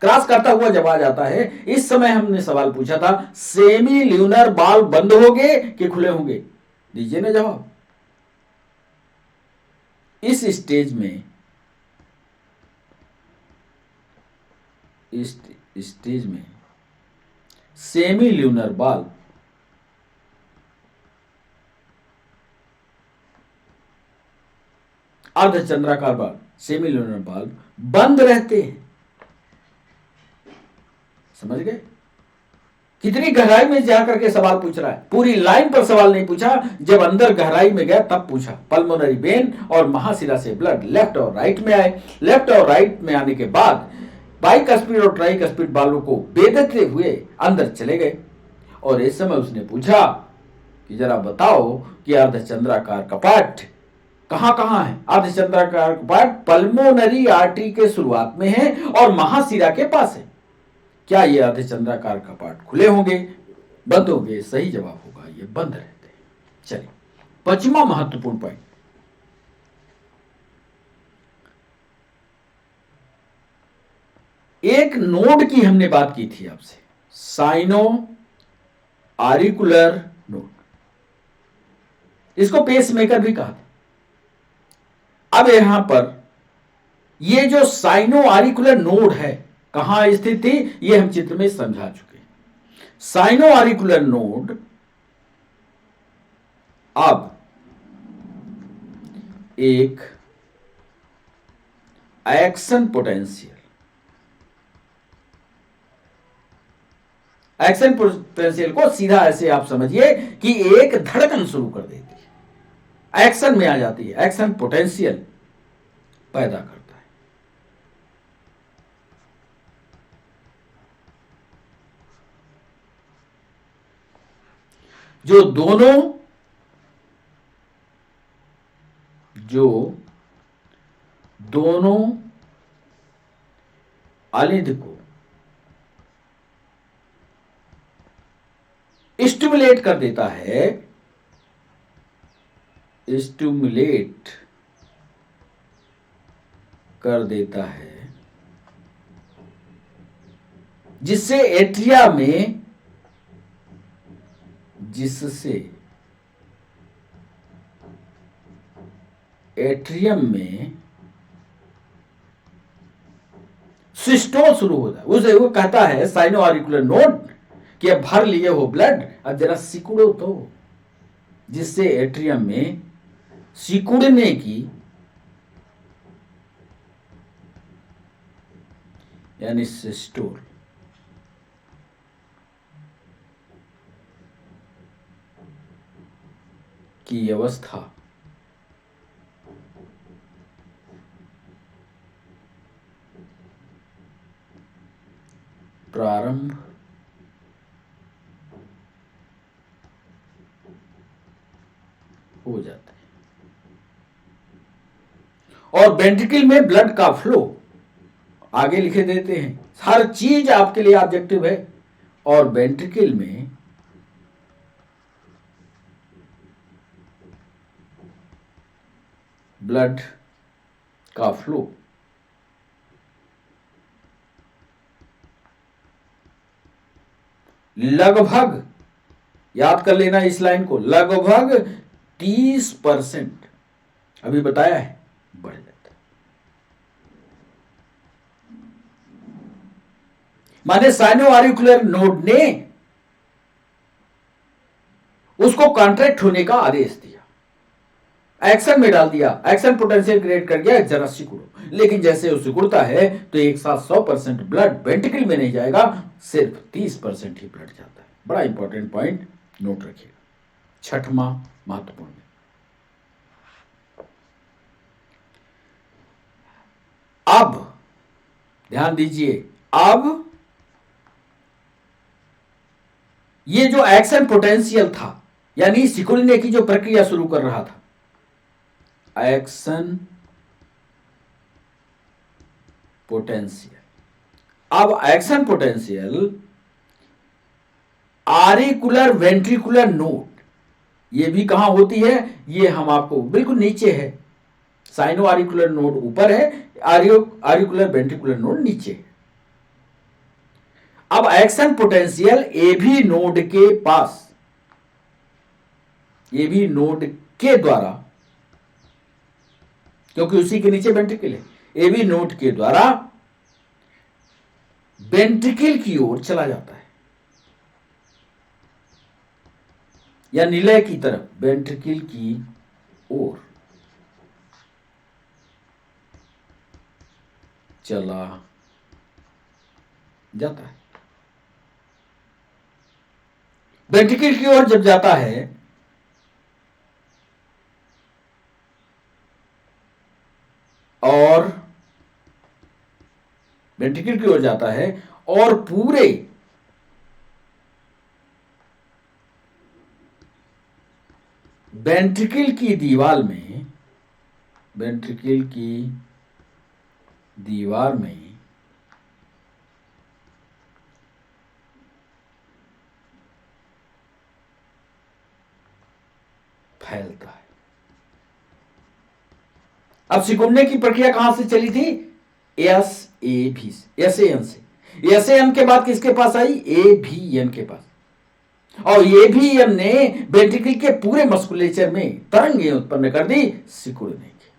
क्रॉस करता हुआ जब आ जाता है, इस समय हमने सवाल पूछा था सेमी ल्यूनर बाल्ब बंद होंगे कि खुले होंगे, दीजिए ना जवाब। इस स्टेज में, इस स्टेज में सेमी ल्यूनर बाल्ब अर्धचंद्राकार बाल्ब, सेमी ल्यूनर बाल्ब बंद रहते हैं। समझ गए? कितनी गहराई में जाकर के सवाल पूछ रहा है, पूरी लाइन पर सवाल नहीं पूछा, जब अंदर गहराई में गया तब पूछा। पल्मोनरी वेन और महाशिरा से ब्लड लेफ्ट और राइट में आए, लेफ्ट और राइट में आने के बाद बाइकस्पिड और ट्राइकस्पिड बालों को बेधते हुए अंदर चले गए, और इस समय उसने पूछा कि जरा बताओ कि अर्धचंद्राकार कपाट कहां कहां है। अर्धचंद्राकार कपाट पल्मोनरी आर्टरी के शुरुआत में है और महाशिरा के पास है। क्या ये अर्धचंद्राकार कपाट खुले होंगे, बंद होंगे? सही जवाब होगा ये बंद रहते हैं। चलिए पांचवा महत्वपूर्ण पॉइंट, एक नोड की हमने बात की थी आपसे, साइनो आरिकुलर नोड, इसको पेसमेकर भी कहा था। अब यहां पर ये जो साइनो आरिकुलर नोड है कहां स्थित थी, ये हम चित्र में समझा चुके हैं। साइनो आरिकुलर नोड अब एक एक्शन पोटेंशियल एक्शन पोटेंशियल को सीधा ऐसे आप समझिए कि एक धड़कन शुरू कर देती है, एक्शन में आ जाती है, एक्शन पोटेंशियल पैदा करता है। जो दोनों अलिंद को स्टिमुलेट कर देता है, स्टिमुलेट कर देता है, जिससे एट्रिया में एट्रियम में सिस्टोल शुरू होता है। उसे वो कहता है साइनो ऑरिकुलर नोड कि अब भर लिए हो ब्लड, अब जरा सिकुड़ो तो, जिससे एट्रियम में सिकुड़ने की यानी सिस्टोल की अवस्था प्रारंभ हो जाता है और वेंट्रिकल में ब्लड का फ्लो आगे लिखे देते हैं। हर चीज आपके लिए ऑब्जेक्टिव है। और वेंट्रिकल में ब्लड का फ्लो लगभग, याद कर लेना इस लाइन को, लगभग 30% अभी बताया है बढ़ जाता है। माने साइनो ऑरिकुलर नोड ने उसको कॉन्ट्रैक्ट होने का आदेश दिया, एक्शन में डाल दिया, एक्शन पोटेंशियल क्रिएट कर दिया, जरा सिकुड़ो। लेकिन जैसे वो सिकुड़ता है तो एक साथ 100% ब्लड वेंट्रिकल में नहीं जाएगा, सिर्फ 30% ही ब्लड जाता है। बड़ा इंपॉर्टेंट पॉइंट नोट रखिएगा। छठवां महत्वपूर्ण, अब ध्यान दीजिए, अब ये जो एक्शन पोटेंशियल था यानी सिकुड़ने की जो प्रक्रिया शुरू कर रहा था, एक्शन पोटेंशियल, अब एक्शन पोटेंशियल आरिकुलर वेंट्रिकुलर नोड, ये भी कहां होती है, ये हम आपको बिल्कुल नीचे है। साइनो आरिकुलर नोड ऊपर है, आरिकुलर वेंट्रिकुलर नोड नीचे है। अब एक्शन पोटेंशियल एबी नोड के पास, एबी नोड के द्वारा, क्योंकि उसी के नीचे वेंट्रिकल है, एबी नोड के द्वारा वेंट्रिकल की ओर चला जाता है या निलय की तरफ, वेंट्रिकल की ओर चला जाता है। वेंट्रिकल की ओर जब जाता है और वेंट्रिकल की ओर जाता है और पूरे वेंट्रिकल की दीवार में, वेंट्रिकल की दीवार में फैलता है। अब सिकुड़ने की प्रक्रिया कहां से चली थी, एस ए भी, एस ए एन से, एस ए एन के बाद किसके पास आई, ए भी एन के पास, और ए भी एन ने वेंट्रिकल के पूरे मस्कुलेचर में तरंगें उत्पन्न कर दी सिकुड़ने की,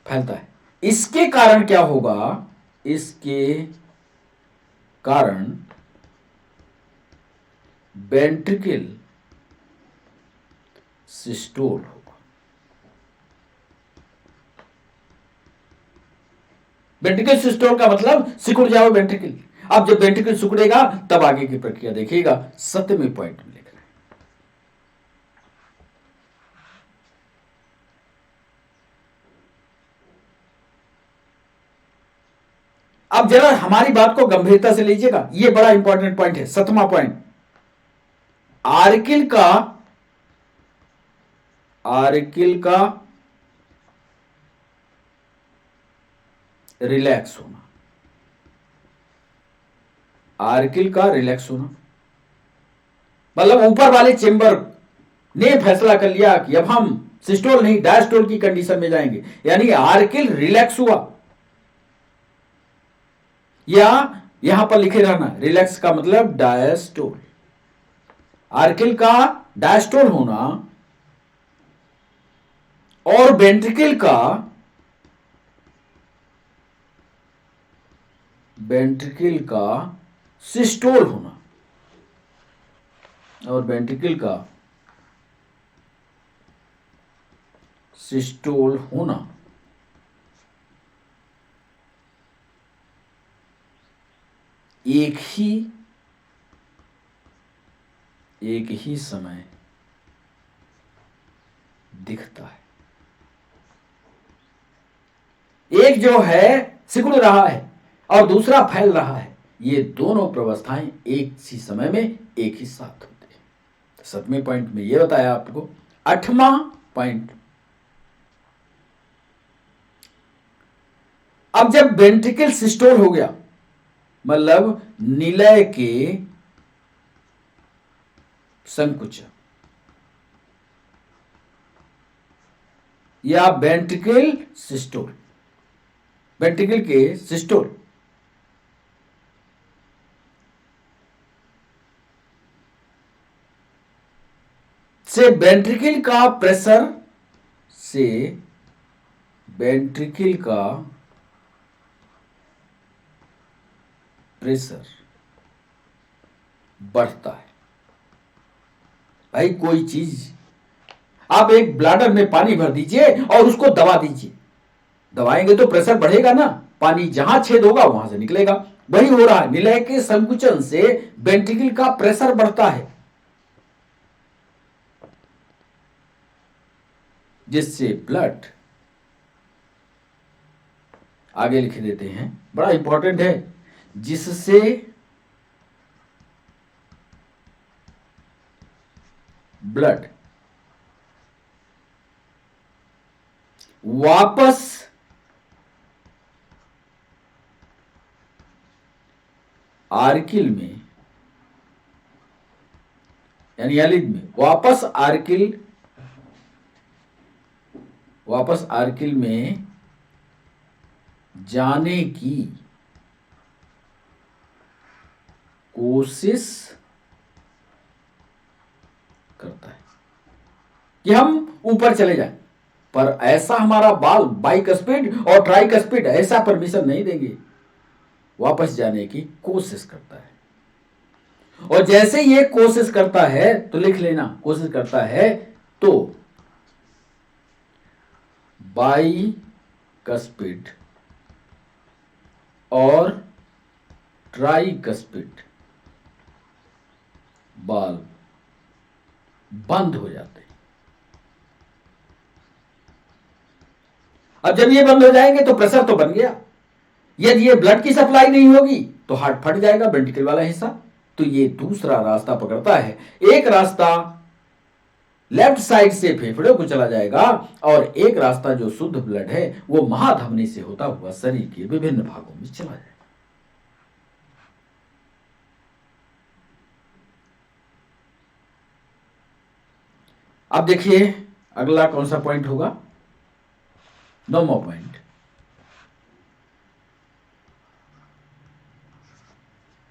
फैलता है। इसके कारण क्या होगा, इसके कारण वेंट्रिकल सिस्टोल होगा। वेंट्रिकल सिस्टोल का मतलब सिकुड़ जाओ वेंट्रिकल। अब जब वेंट्रिकल सिकुड़ेगा तब आगे की प्रक्रिया देखिएगा। 7वें पॉइंट में लिख रहे हैं। अब जरा हमारी बात को गंभीरता से लीजिएगा, यह बड़ा इंपॉर्टेंट पॉइंट है। 7वां पॉइंट, आर्किल का रिलैक्स होना। आर्किल का रिलैक्स होना मतलब ऊपर वाले चेंबर ने फैसला कर लिया कि अब हम सिस्टोल नहीं डायस्टोल की कंडीशन में जाएंगे, यानी आर्किल रिलैक्स हुआ। या यहां पर लिखे रहना, रिलैक्स का मतलब डायस्टोल। आर्किल का डायस्टोल होना और वेंट्रिकल का सिस्टोल होना, और वेंट्रिकल का सिस्टोल होना एक ही समय दिखता है। एक जो है सिकुड़ रहा है और दूसरा फैल रहा है, ये दोनों प्रवस्थाएं एक ही समय में एक ही साथ होती है। 7वें पॉइंट में यह बताया आपको। 8वां पॉइंट, अब जब वेंट्रिकल सिस्टोल हो गया मतलब निलय के संकुचन या वेंट्रिकल सिस्टोल, वेंट्रिकल के सिस्टोल से वेंट्रिकल का प्रेशर बढ़ता है। भाई कोई चीज आप एक ब्लाडर में पानी भर दीजिए और उसको दबा दीजिए, दबाएंगे तो प्रेशर बढ़ेगा ना, पानी जहां छेद होगा वहां से निकलेगा। वही हो रहा है, निलय के संकुचन से वेंट्रिकल का प्रेशर बढ़ता है, जिससे ब्लड, आगे लिख देते हैं, बड़ा इंपॉर्टेंट है, जिससे ब्लड वापस आर्किल में यानी एलिड में वापस आर्किल में जाने की कोशिश करता है कि हम ऊपर चले जाएं, पर ऐसा हमारा बाल बाइकस्पिड और ट्राइकस्पिड ऐसा परमिशन नहीं देंगे, वापस जाने की कोशिश करता है। और जैसे ये कोशिश करता है तो लिख लेना, कोशिश करता है तो बाइकस्पिड और ट्राइकस्पिड बाल बंद हो जाते हैं। अब जब ये बंद हो जाएंगे तो प्रेशर तो बन गया, यदि ये ब्लड की सप्लाई नहीं होगी तो हार्ट फट जाएगा, वेंट्रिकल वाला हिस्सा। तो ये दूसरा रास्ता पकड़ता है। एक रास्ता लेफ्ट साइड से फेफड़ों को चला जाएगा और एक रास्ता जो शुद्ध ब्लड है वो महाधमनी से होता हुआ शरीर के विभिन्न भागों में चला जाएगा। अब देखिए अगला कौन सा पॉइंट होगा, 9वां पॉइंट।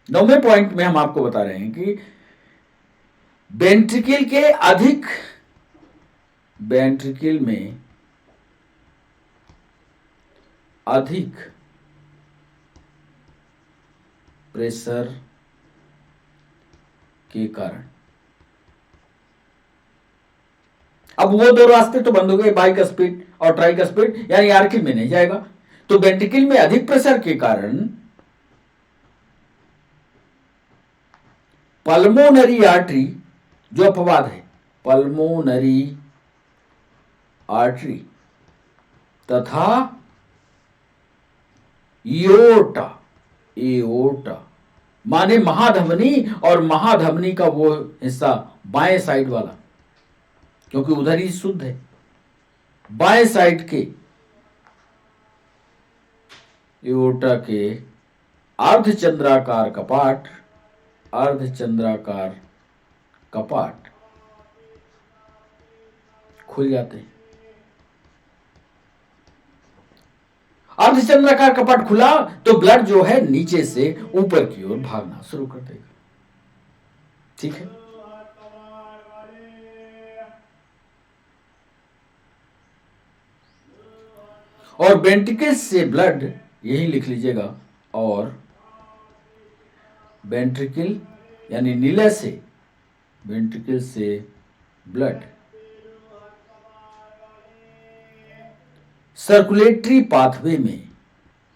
9वें पॉइंट में हम आपको बता रहे हैं कि वेंट्रिकल में अधिक प्रेशर के कारण, अब वो दो रास्ते तो बंद हो गए, बाइकस्पिड और ट्राइकस्पिड, यानी आर्किल में नहीं जाएगा। तो वेंट्रिकल में अधिक प्रेशर के कारण पल्मोनरी आर्टरी, जो अपवाद है, पल्मोनरी आर्टरी तथा एओर्टा, एओर्टा माने महाधमनी, और महाधमनी का वो हिस्सा बाएं साइड वाला, क्योंकि उधर ही शुद्ध है, बाएं साइड के एओर्टा के अर्धचंद्राकार कपाट, अर्धचंद्राकार कपाट खुल जाते हैं। अर्धचंद्राकार कपाट खुला तो ब्लड जो है नीचे से ऊपर की ओर भागना शुरू कर देगा। ठीक है, और वेंट्रिकल्स से ब्लड, यही लिख लीजिएगा, और वेंट्रिकल यानी नीले से, वेंट्रिकल से ब्लड सर्कुलेटरी पाथवे में,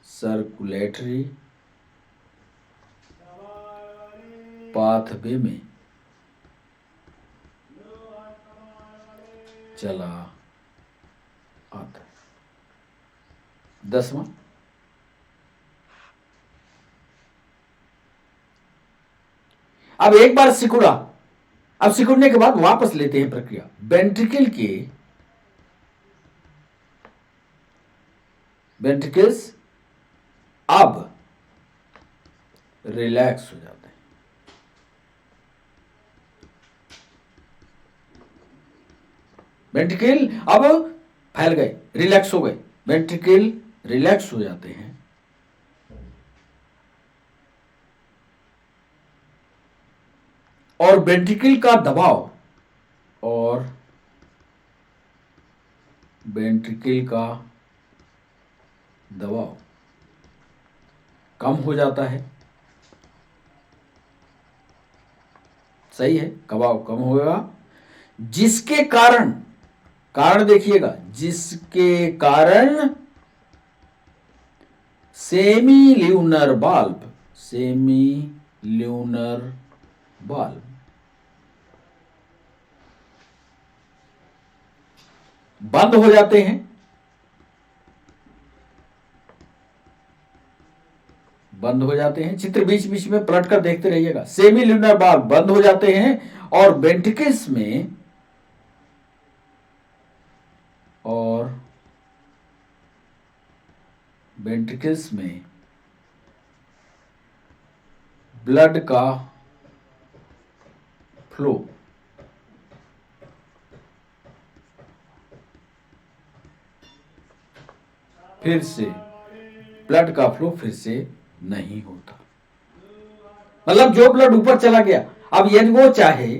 सर्कुलेटरी पाथवे में चला आता है। 10वां, अब एक बार सिकुड़ा, अब सिकुड़ने के बाद वापस लेते हैं प्रक्रिया। वेंट्रिकल के, वेंट्रिकल्स अब रिलैक्स हो जाते हैं। वेंट्रिकल अब फैल गए, रिलैक्स हो गए, वेंट्रिकल रिलैक्स हो जाते हैं, और वेंट्रिकल का दबाव, और वेंट्रिकल का दबाव कम हो जाता है। सही है, दबाव कम होगा, जिसके कारण, कारण देखिएगा, जिसके कारण सेमी ल्यूनर बाल्ब, सेमी ल्यूनर बाल्ब बंद हो जाते हैं, बंद हो जाते हैं। चित्र बीच बीच में पलट कर देखते रहिएगा। सेमी ल्यूनर बाल्ब बंद हो जाते हैं, और वेंट्रिकल्स में, और वेंट्रिकल्स में ब्लड का फ्लो फिर से, ब्लड का फ्लो फिर से नहीं होता। मतलब जो ब्लड ऊपर चला गया, अब यदि वो चाहे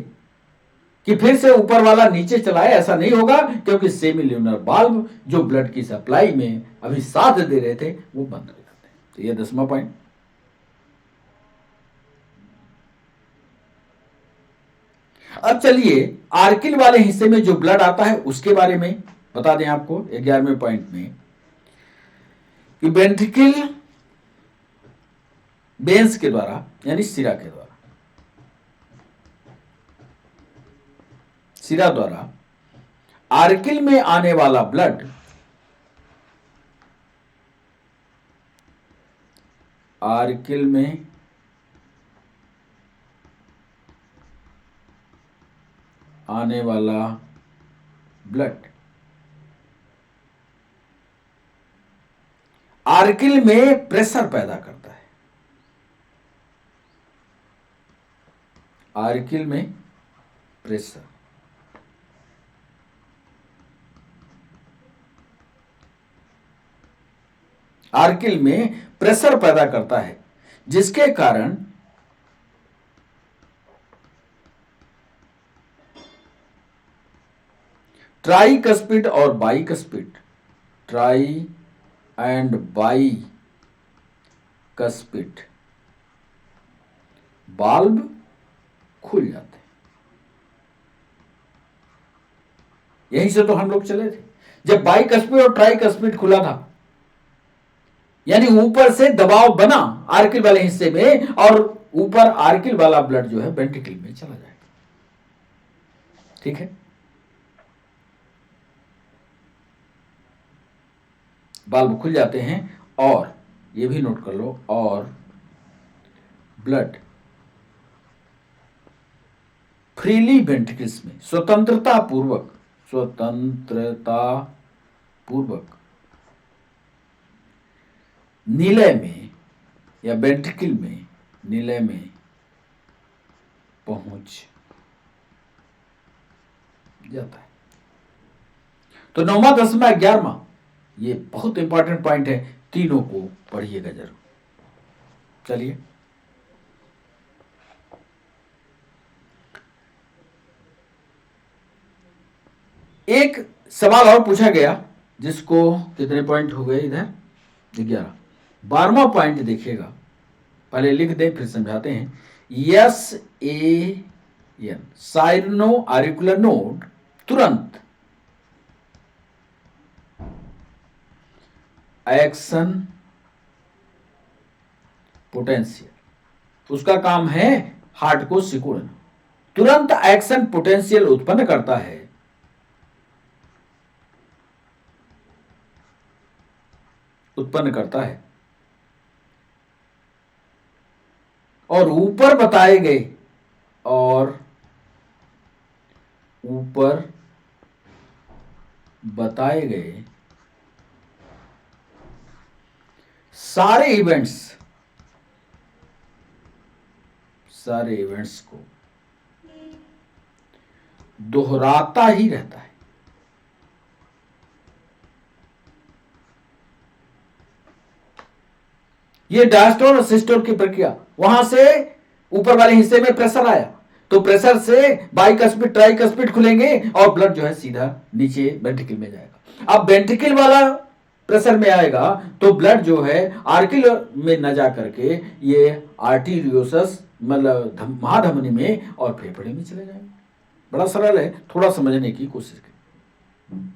कि फिर से ऊपर वाला नीचे चलाए, ऐसा नहीं होगा, क्योंकि सेमी ल्यूनर बाल्ब जो ब्लड की सप्लाई में अभी साथ दे रहे थे वो बंद हो जाते हैं। तो ये 10वां पॉइंट। अब चलिए आर्किल वाले हिस्से में जो ब्लड आता है उसके बारे में बता दें आपको 11वें पॉइंट में, कि वेंट्रिकल वेंस के द्वारा, यानी सिरा के द्वारा, सिरा द्वारा आर्किल में आने वाला ब्लड आर्किल में आने वाला ब्लड आर्किल में प्रेशर पैदा करता है, आर्किल में प्रेशर, आर्किल में प्रेशर पैदा करता है, जिसके कारण ट्राइकस्पिड और bicuspid, tri and bicuspid बाल्ब खुल जाते हैं। यहीं से तो हम लोग चले थे, जब बाइकस्पिड और ट्राइकस्पिड खुला था यानी ऊपर से दबाव बना आर्किल वाले हिस्से में और ऊपर आर्किल वाला ब्लड जो है वेंट्रिकल में चला जाएगा। ठीक है, वाल्व खुल जाते हैं और ये भी नोट कर लो, और ब्लड फ्रीली वेंट्रिकल्स में स्वतंत्रता पूर्वक निलय में या वेंट्रिकल में निलय में पहुंच जाता है। तो 9वां 10वां 11वां ये बहुत इंपॉर्टेंट पॉइंट है, तीनों को पढ़िएगा जरूर। चलिए, एक सवाल और पूछा गया जिसको कितने पॉइंट हो गए इधर 11। 12वां पॉइंट देखिएगा, पहले लिख दें फिर समझाते हैं। SAN साइनो आरिकुलर नोड तुरंत एक्शन पोटेंशियल, उसका काम है हार्ट को सिकुड़ना, तुरंत एक्शन पोटेंशियल उत्पन्न करता है और ऊपर बताए गए सारे इवेंट्स को दोहराता ही रहता है। ये डायस्टोल और सिस्टोल की प्रक्रिया, वहां से ऊपर वाले हिस्से में प्रेशर आया तो प्रेशर से बाइकस्पिड ट्राइकस्पिड खुलेंगे और ब्लड जो है सीधा नीचे वेंट्रिकल में जाएगा। अब वेंट्रिकल वाला प्रेशर में आएगा तो ब्लड जो है आर्किल में न जा करके ये आर्टीरियोसस मतलब महाधमनी में और फेफड़े में चले जाएंगे। बड़ा सरल है, थोड़ा समझने की कोशिश करें।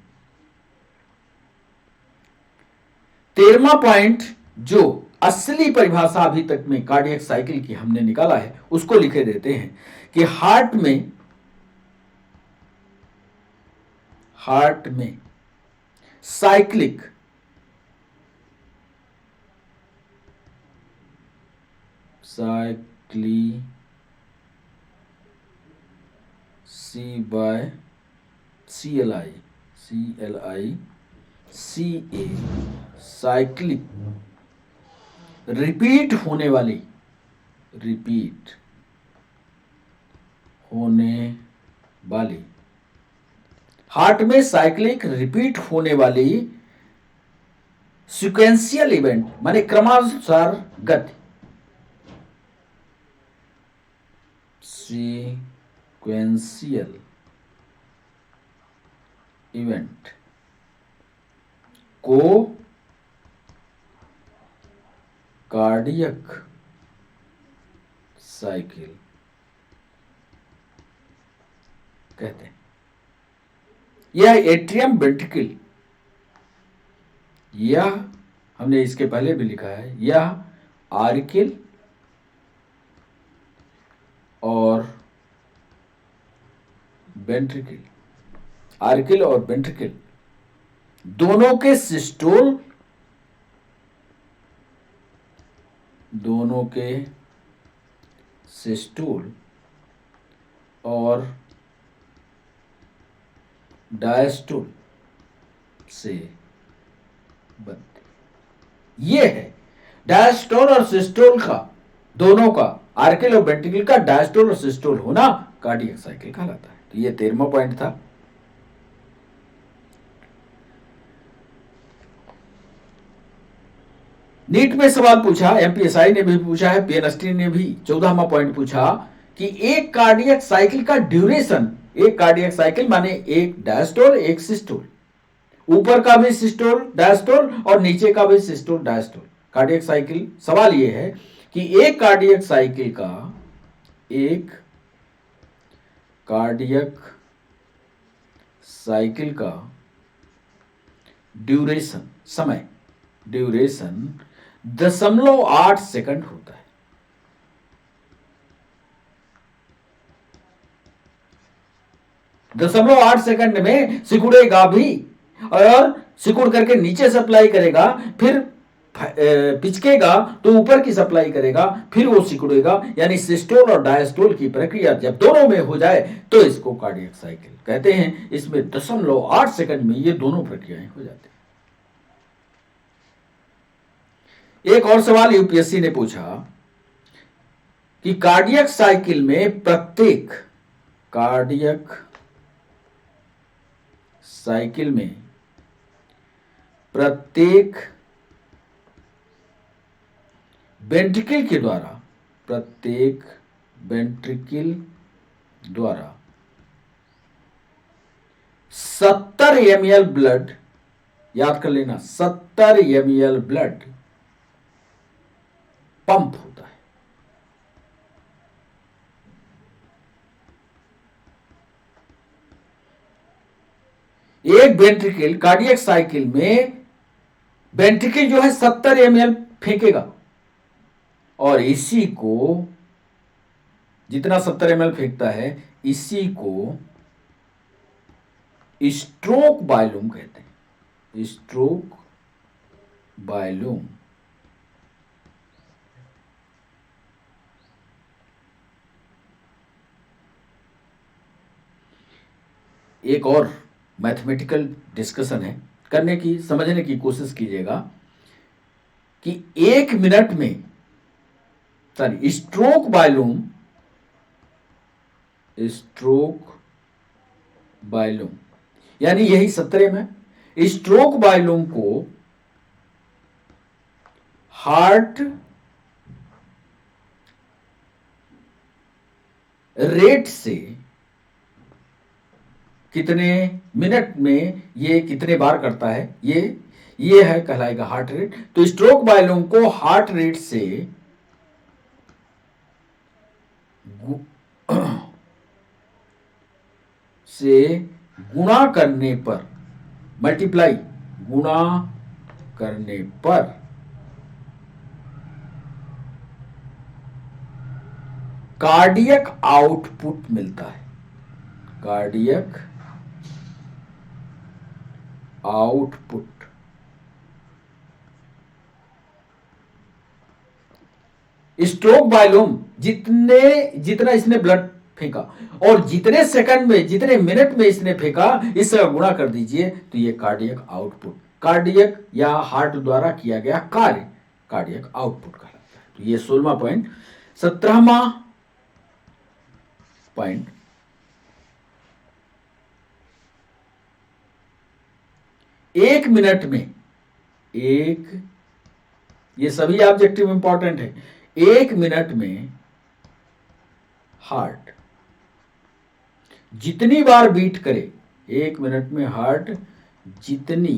13वां पॉइंट जो असली परिभाषा अभी तक में कार्डियक साइकिल की हमने निकाला है उसको लिखे देते हैं कि हार्ट में साइक्लिक साइक्लिक रिपीट होने वाली हार्ट में साइक्लिक रिपीट होने वाली सिक्वेंशियल इवेंट माने क्रमानुसार गति, सीक्वेंशियल इवेंट को कार्डियक साइकिल कहते हैं। यह एट्रियम वेंट्रिकल, यह हमने इसके पहले भी लिखा है, यह आर्किल और वेंट्रिकल, आर्किल और वेंट्रिकल दोनों के सिस्टोल और डायस्टोल से बनते। ये है डायस्टोल और सिस्टोल का, दोनों का, आर्किल और वेंट्रिकल का डायस्टोल और सिस्टोल होना कार्डियक साइकिल कहलाता है। तो ये 13वां पॉइंट था। नीट में सवाल पूछा, एमपीएसआई ने भी पूछा है, पीएनएसटी ने भी 14वां पॉइंट पूछा कि एक कार्डियक साइकिल का ड्यूरेशन, एक कार्डियक साइकिल माने एक डायस्टोल एक सिस्टोल, ऊपर का भी सिस्टोल डायस्टोल और नीचे का भी सिस्टोल डायस्टोल कार्डियक साइकिल। सवाल यह है कि एक कार्डियक साइकिल का ड्यूरेशन 0.8 सेकंड होता है। दशमलव 8 सेकंड में सिकुड़ेगा भी, और सिकुड़ करके नीचे सप्लाई करेगा, फिर पिचकेगा तो ऊपर की सप्लाई करेगा, फिर वो सिकुड़ेगा। यानी सिस्टोल और डायस्टोल की प्रक्रिया जब दोनों में हो जाए तो इसको कार्डियक साइकिल कहते हैं। इसमें 0.8 सेकंड में ये दोनों प्रक्रियाएं हो जाती हैं। एक और सवाल यूपीएससी ने पूछा कि कार्डियक साइकिल में प्रत्येक वेंट्रिकल द्वारा 70 ml ब्लड, याद कर लेना, 70 ml ब्लड पंप होता है। एक वेंट्रिकल कार्डियक साइकिल में वेंट्रिकल जो है 70 ml फेंकेगा, और इसी को, जितना 70 ml फेंकता है, इसी को स्ट्रोक वॉल्यूम कहते हैं। Stroke volume. एक और मैथमेटिकल डिस्कशन है, करने की, समझने की कोशिश कीजिएगा कि 1 मिनट में, सॉरी, स्ट्रोक वॉल्यूम यानी यही 70 में, स्ट्रोक वॉल्यूम को हार्ट रेट से कितने मिनट में ये कितने बार करता है, ये है, कहलाएगा हार्ट रेट। तो स्ट्रोक वॉल्यूम को हार्ट रेट से गुणा करने पर, गुणा करने पर कार्डियक आउटपुट मिलता है। Cardiac output. स्ट्रोक वॉल्यूम जितना इसने ब्लड फेंका और जितने सेकंड में, जितने मिनट में इसने फेंका, इससे गुणा कर दीजिए तो ये कार्डियक आउटपुट, कार्डियक या हार्ट द्वारा किया गया कार्य कार्डियक आउटपुट कहलाता है। तो ये 16वां पॉइंट। 17वां पॉइंट, एक मिनट में ये सभी ऑब्जेक्टिव इंपॉर्टेंट है। 1 मिनट में हार्ट जितनी बार बीट करे, 1 मिनट में हार्ट जितनी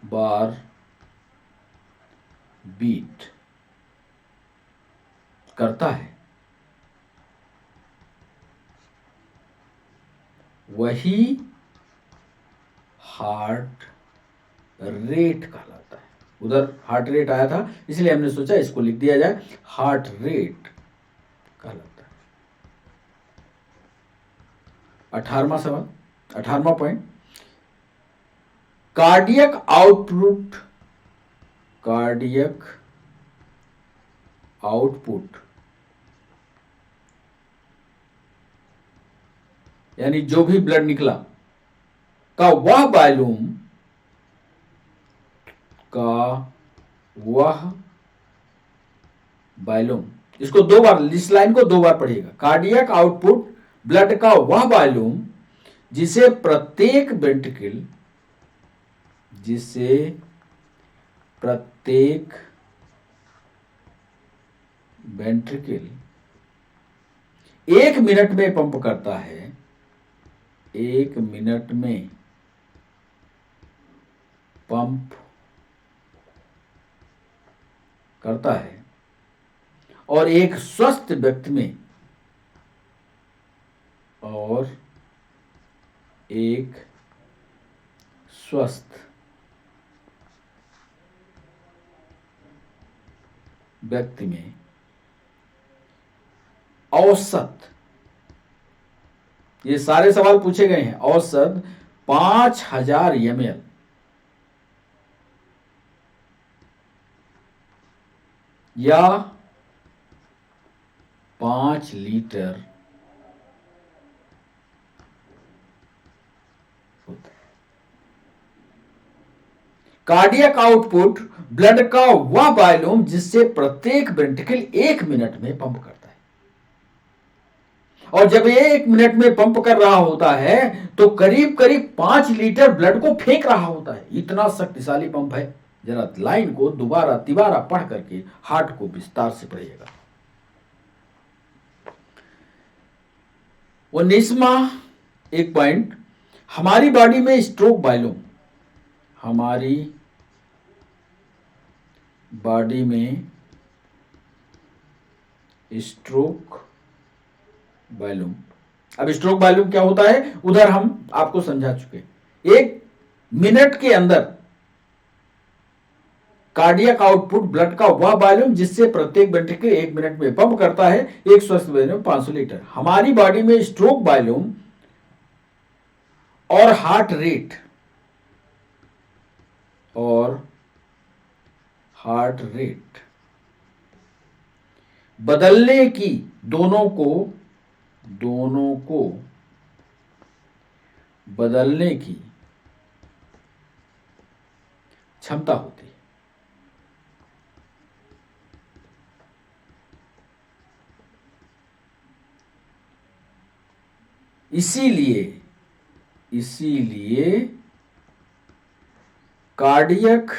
बार बीट करता है, वही हार्ट रेट कहलाता है। उधर हार्ट रेट आया था, इसलिए हमने सोचा इसको लिख दिया जाए, हार्ट रेट कहलाता है। 18वां सवाल, 18वां पॉइंट, कार्डियक आउटपुट यानी जो भी ब्लड निकला का वह वॉल्यूम, इसको 2 बार, इस लाइन को 2 बार पढ़िएगा। कार्डियक आउटपुट, ब्लड का वह वॉल्यूम जिसे प्रत्येक वेंट्रिकल 1 मिनट में पंप करता है, 1 मिनट में पंप करता है, और एक स्वस्थ व्यक्ति में, और एक स्वस्थ व्यक्ति में औसत, ये सारे सवाल पूछे गए हैं, औसत 5000 ml या 5 लीटर होता है। कार्डियक आउटपुट ब्लड का वह वॉल्यूम जिससे प्रत्येक वेंट्रिकल 1 मिनट में पंप करता है, और जब ये 1 मिनट में पंप कर रहा होता है तो करीब करीब 5 लीटर ब्लड को फेंक रहा होता है। इतना शक्तिशाली पंप है। जरा लाइन को दोबारा तिबारा पढ़ करके हार्ट को विस्तार से पढ़िएगा। 19वां एक पॉइंट, हमारी बॉडी में स्ट्रोक वॉल्यूम, हमारी बॉडी में स्ट्रोक वॉल्यूम। अब स्ट्रोक वॉल्यूम क्या होता है उधर हम आपको समझा चुके। 1 मिनट के अंदर कार्डियक आउटपुट ब्लड का वह वॉल्यूम जिससे प्रत्येक वेंट्रिकल 1 मिनट में पंप करता है, एक स्वस्थ व्यक्ति में 500 लीटर। हमारी बॉडी में स्ट्रोक वॉल्यूम और हार्ट रेट बदलने की, दोनों को बदलने की क्षमता होती है। इसीलिए कार्डियक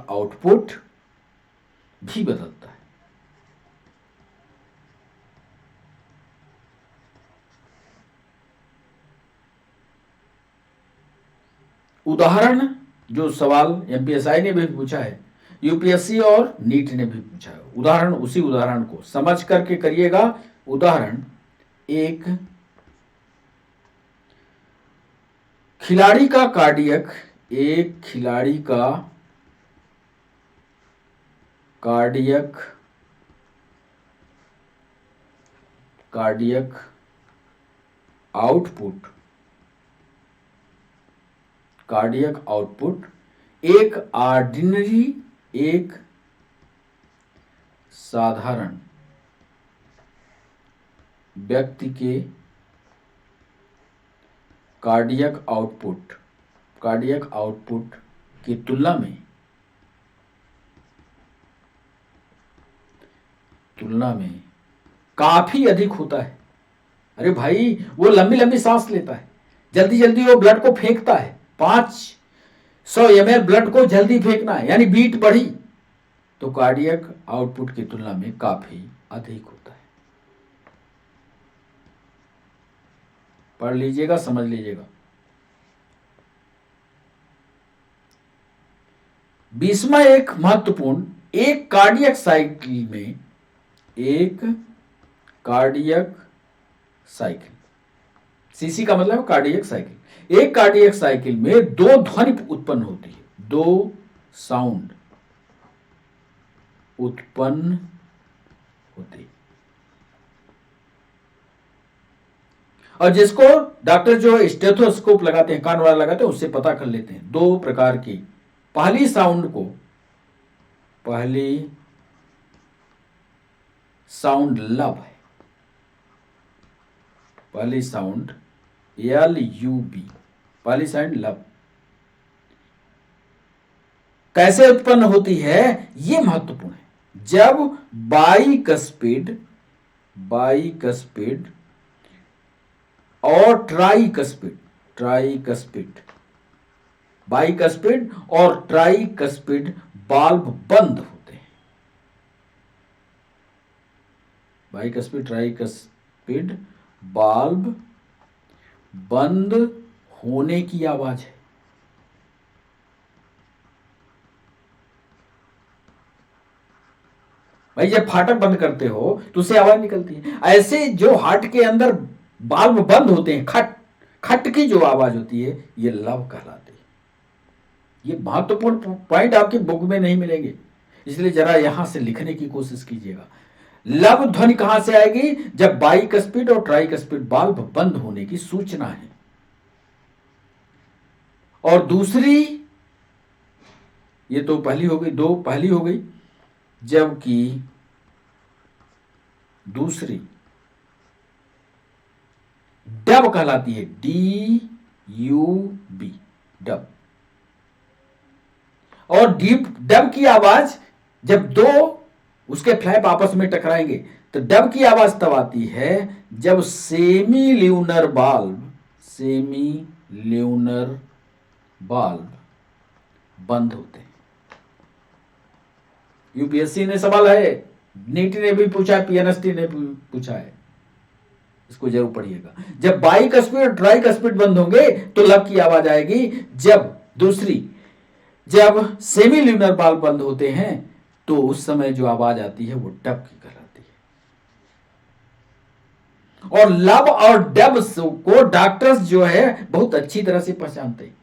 आउटपुट भी बदलता है। उदाहरण, जो सवाल एमपीएसआई ने भी पूछा है, यूपीएससी और नीट ने भी पूछा है, उदाहरण उसी उदाहरण को समझ करके करिएगा। उदाहरण, एक खिलाड़ी का कार्डियक आउटपुट एक साधारण व्यक्ति के कार्डियक आउटपुट की तुलना में काफी अधिक होता है। अरे भाई, वो लंबी लंबी सांस लेता है, जल्दी जल्दी वो ब्लड को फेंकता है, 500 ml ब्लड को जल्दी फेंकना है, यानी बीट बढ़ी तो कार्डियक आउटपुट की तुलना में काफी अधिक होता है। पढ़ लीजिएगा, समझ लीजिएगा। 20वां एक महत्वपूर्ण, एक कार्डियक साइकिल, सीसी का मतलब कार्डियक साइकिल। एक कार्डियक साइकिल में 2 ध्वनि उत्पन्न होती है, 2 साउंड उत्पन्न होती है। और जिसको डॉक्टर जो स्टेथोस्कोप लगाते हैं, कान वाला लगाते हैं, उससे पता कर लेते हैं 2 प्रकार की। पहली साउंड लब है, पहली साउंड LUB, पहली साउंड लब कैसे उत्पन्न होती है यह महत्वपूर्ण है। जब बाइकस्पिड और बाइकस्पिड और ट्राइकस्पिड वाल्व बंद होते हैं। बाइकस्पिड ट्राइकस्पिड वाल्व बंद होने की आवाज है। भाई, जब फाटक बंद करते हो तो उससे आवाज निकलती है। ऐसे जो हार्ट के अंदर वाल्व बंद होते हैं, खट खट की जो आवाज होती है ये लब कहलाती है। ये महत्वपूर्ण पॉइंट आपकी बुक में नहीं मिलेंगे, इसलिए जरा यहां से लिखने की कोशिश कीजिएगा। लब ध्वनि कहां से आएगी? जब बाइकस्पिड और ट्राइकस्पिड वाल्व बंद होने की सूचना है। और दूसरी, ये तो पहली हो गई, दो पहली हो गई, जबकि दूसरी डब कहलाती है, DUB, डब। और डब की आवाज जब दो उसके फ्लैप आपस में टकराएंगे तो डब की आवाज तब आती है जब सेमी ल्यूनर बाल्ब बंद होते हैं। यूपीएससी ने सवाल है, नीट ने भी पूछा है, पीएनएसटी ने पूछा है, इसको जरूर पढ़िएगा। जब बाइकस्पिड और ट्राइकस्पिड बंद होंगे तो लब की आवाज आएगी। जब सेमी ल्यूनर बाल्ब बंद होते हैं तो उस समय जो आवाज आती है वो डब की कहलाती है। और लब और डब को डॉक्टर्स जो है बहुत अच्छी तरह से पहचानते हैं,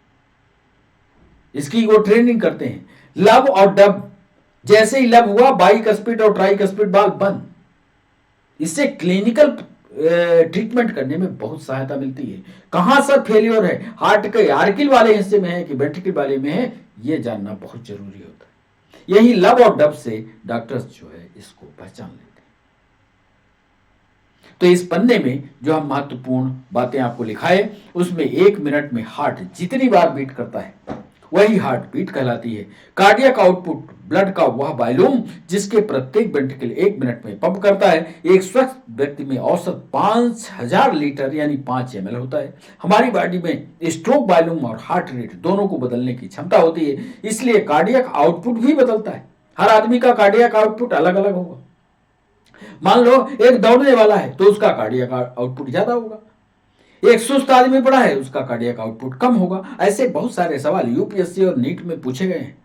इसकी वो ट्रेनिंग करते हैं। लब और डब, जैसे ही लब हुआ बाइकस्पिड और ट्राइकस्पिड बाल्ब बंद। इससे क्लिनिकल ट्रीटमेंट करने में बहुत सहायता मिलती है। कहां सर फेलियर है, हार्ट के आर्किल वाले हिस्से में है कि वेंट्रिकल वाले में है, यह जानना बहुत जरूरी होता है। यही लब और डब से डॉक्टर्स जो है इसको पहचान लेते हैं। तो इस पन्ने में जो हम महत्वपूर्ण बातें आपको लिखाए उसमें 1 मिनट में हार्ट जितनी बार बीट करता है वही हार्ट बीट कहलाती है। कार्डियक आउटपुट ब्लड का वह वॉल्यूम जिसके प्रत्येक वेंट्रिकल 1 मिनट में पंप करता है। एक स्वस्थ व्यक्ति में औसत 5000 लीटर यानी 5 ml होता है। हमारी बॉडी में स्ट्रोक वॉल्यूम और हार्ट रेट दोनों को बदलने की क्षमता होती है, इसलिए कार्डियक आउटपुट भी बदलता है। हर आदमी का कार्डियक आउटपुट अलग अलग होगा। मान लो एक दौड़ने वाला है तो उसका कार्डियक आउटपुट ज्यादा होगा, एक सुस्त आदमी पड़ा है उसका कार्डियक आउटपुट कम होगा। ऐसे बहुत सारे सवाल यूपीएससी और नीट में पूछे गए हैं।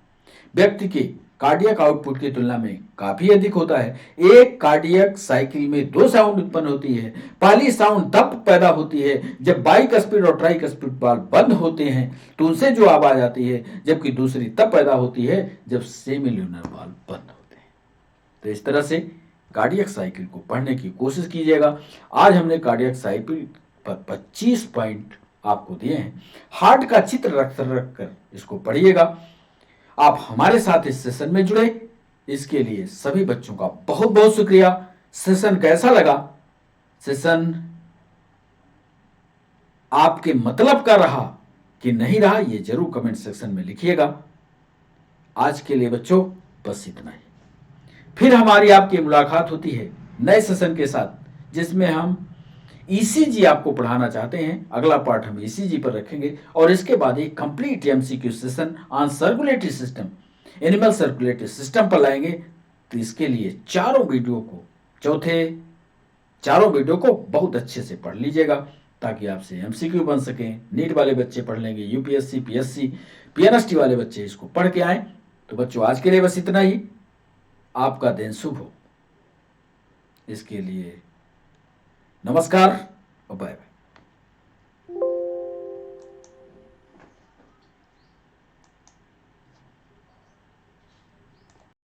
व्यक्ति के कार्डियक आउटपुट की तुलना में काफी अधिक होता है। एक कार्डियक साइकिल में 2 साउंड उत्पन्न होती है। पहली साउंड तब पैदा होती है जब बाइकस्पिड और ट्राइकस्पिड बाल्ब बंद होते हैं तो उनसे जो आवाज आती है, जबकि दूसरी तब पैदा होती है जब सेमी ल्यूनर बाल्ब बंद होते हैं। तो इस तरह से कार्डियक साइकिल को पढ़ने की कोशिश कीजिएगा। आज हमने कार्डियक साइकिल पर 25 पॉइंट आपको दिए हैं। हार्ट का चित्र रख कर इसको पढ़िएगा। आप हमारे साथ इस सेशन में जुड़े, इसके लिए सभी बच्चों का बहुत बहुत शुक्रिया। सेशन कैसा लगा, सेशन आपके मतलब का रहा कि नहीं रहा, ये जरूर कमेंट सेक्शन में लिखिएगा। आज के लिए बच्चों बस इतना ही। फिर हमारी आपकी मुलाकात होती है नए सेशन के साथ, जिसमें हम ईसीजी आपको पढ़ाना चाहते हैं। अगला पार्ट हम ईसीजी पर रखेंगे और इसके बाद एक complete MCQ session on circulatory system, animal circulatory system पर लाएंगे। तो इसके लिए चारों वीडियो को बहुत अच्छे से पढ़ लीजिएगा ताकि आपसे एमसीक्यू बन सके। नीट वाले बच्चे पढ़ लेंगे, यूपीएससी, पीएससी, पीएनएसटी वाले बच्चे इसको पढ़ के आए। तो बच्चों आज के लिए बस इतना ही। आपका दिन शुभ हो। इसके लिए नमस्कार और बाय बाय।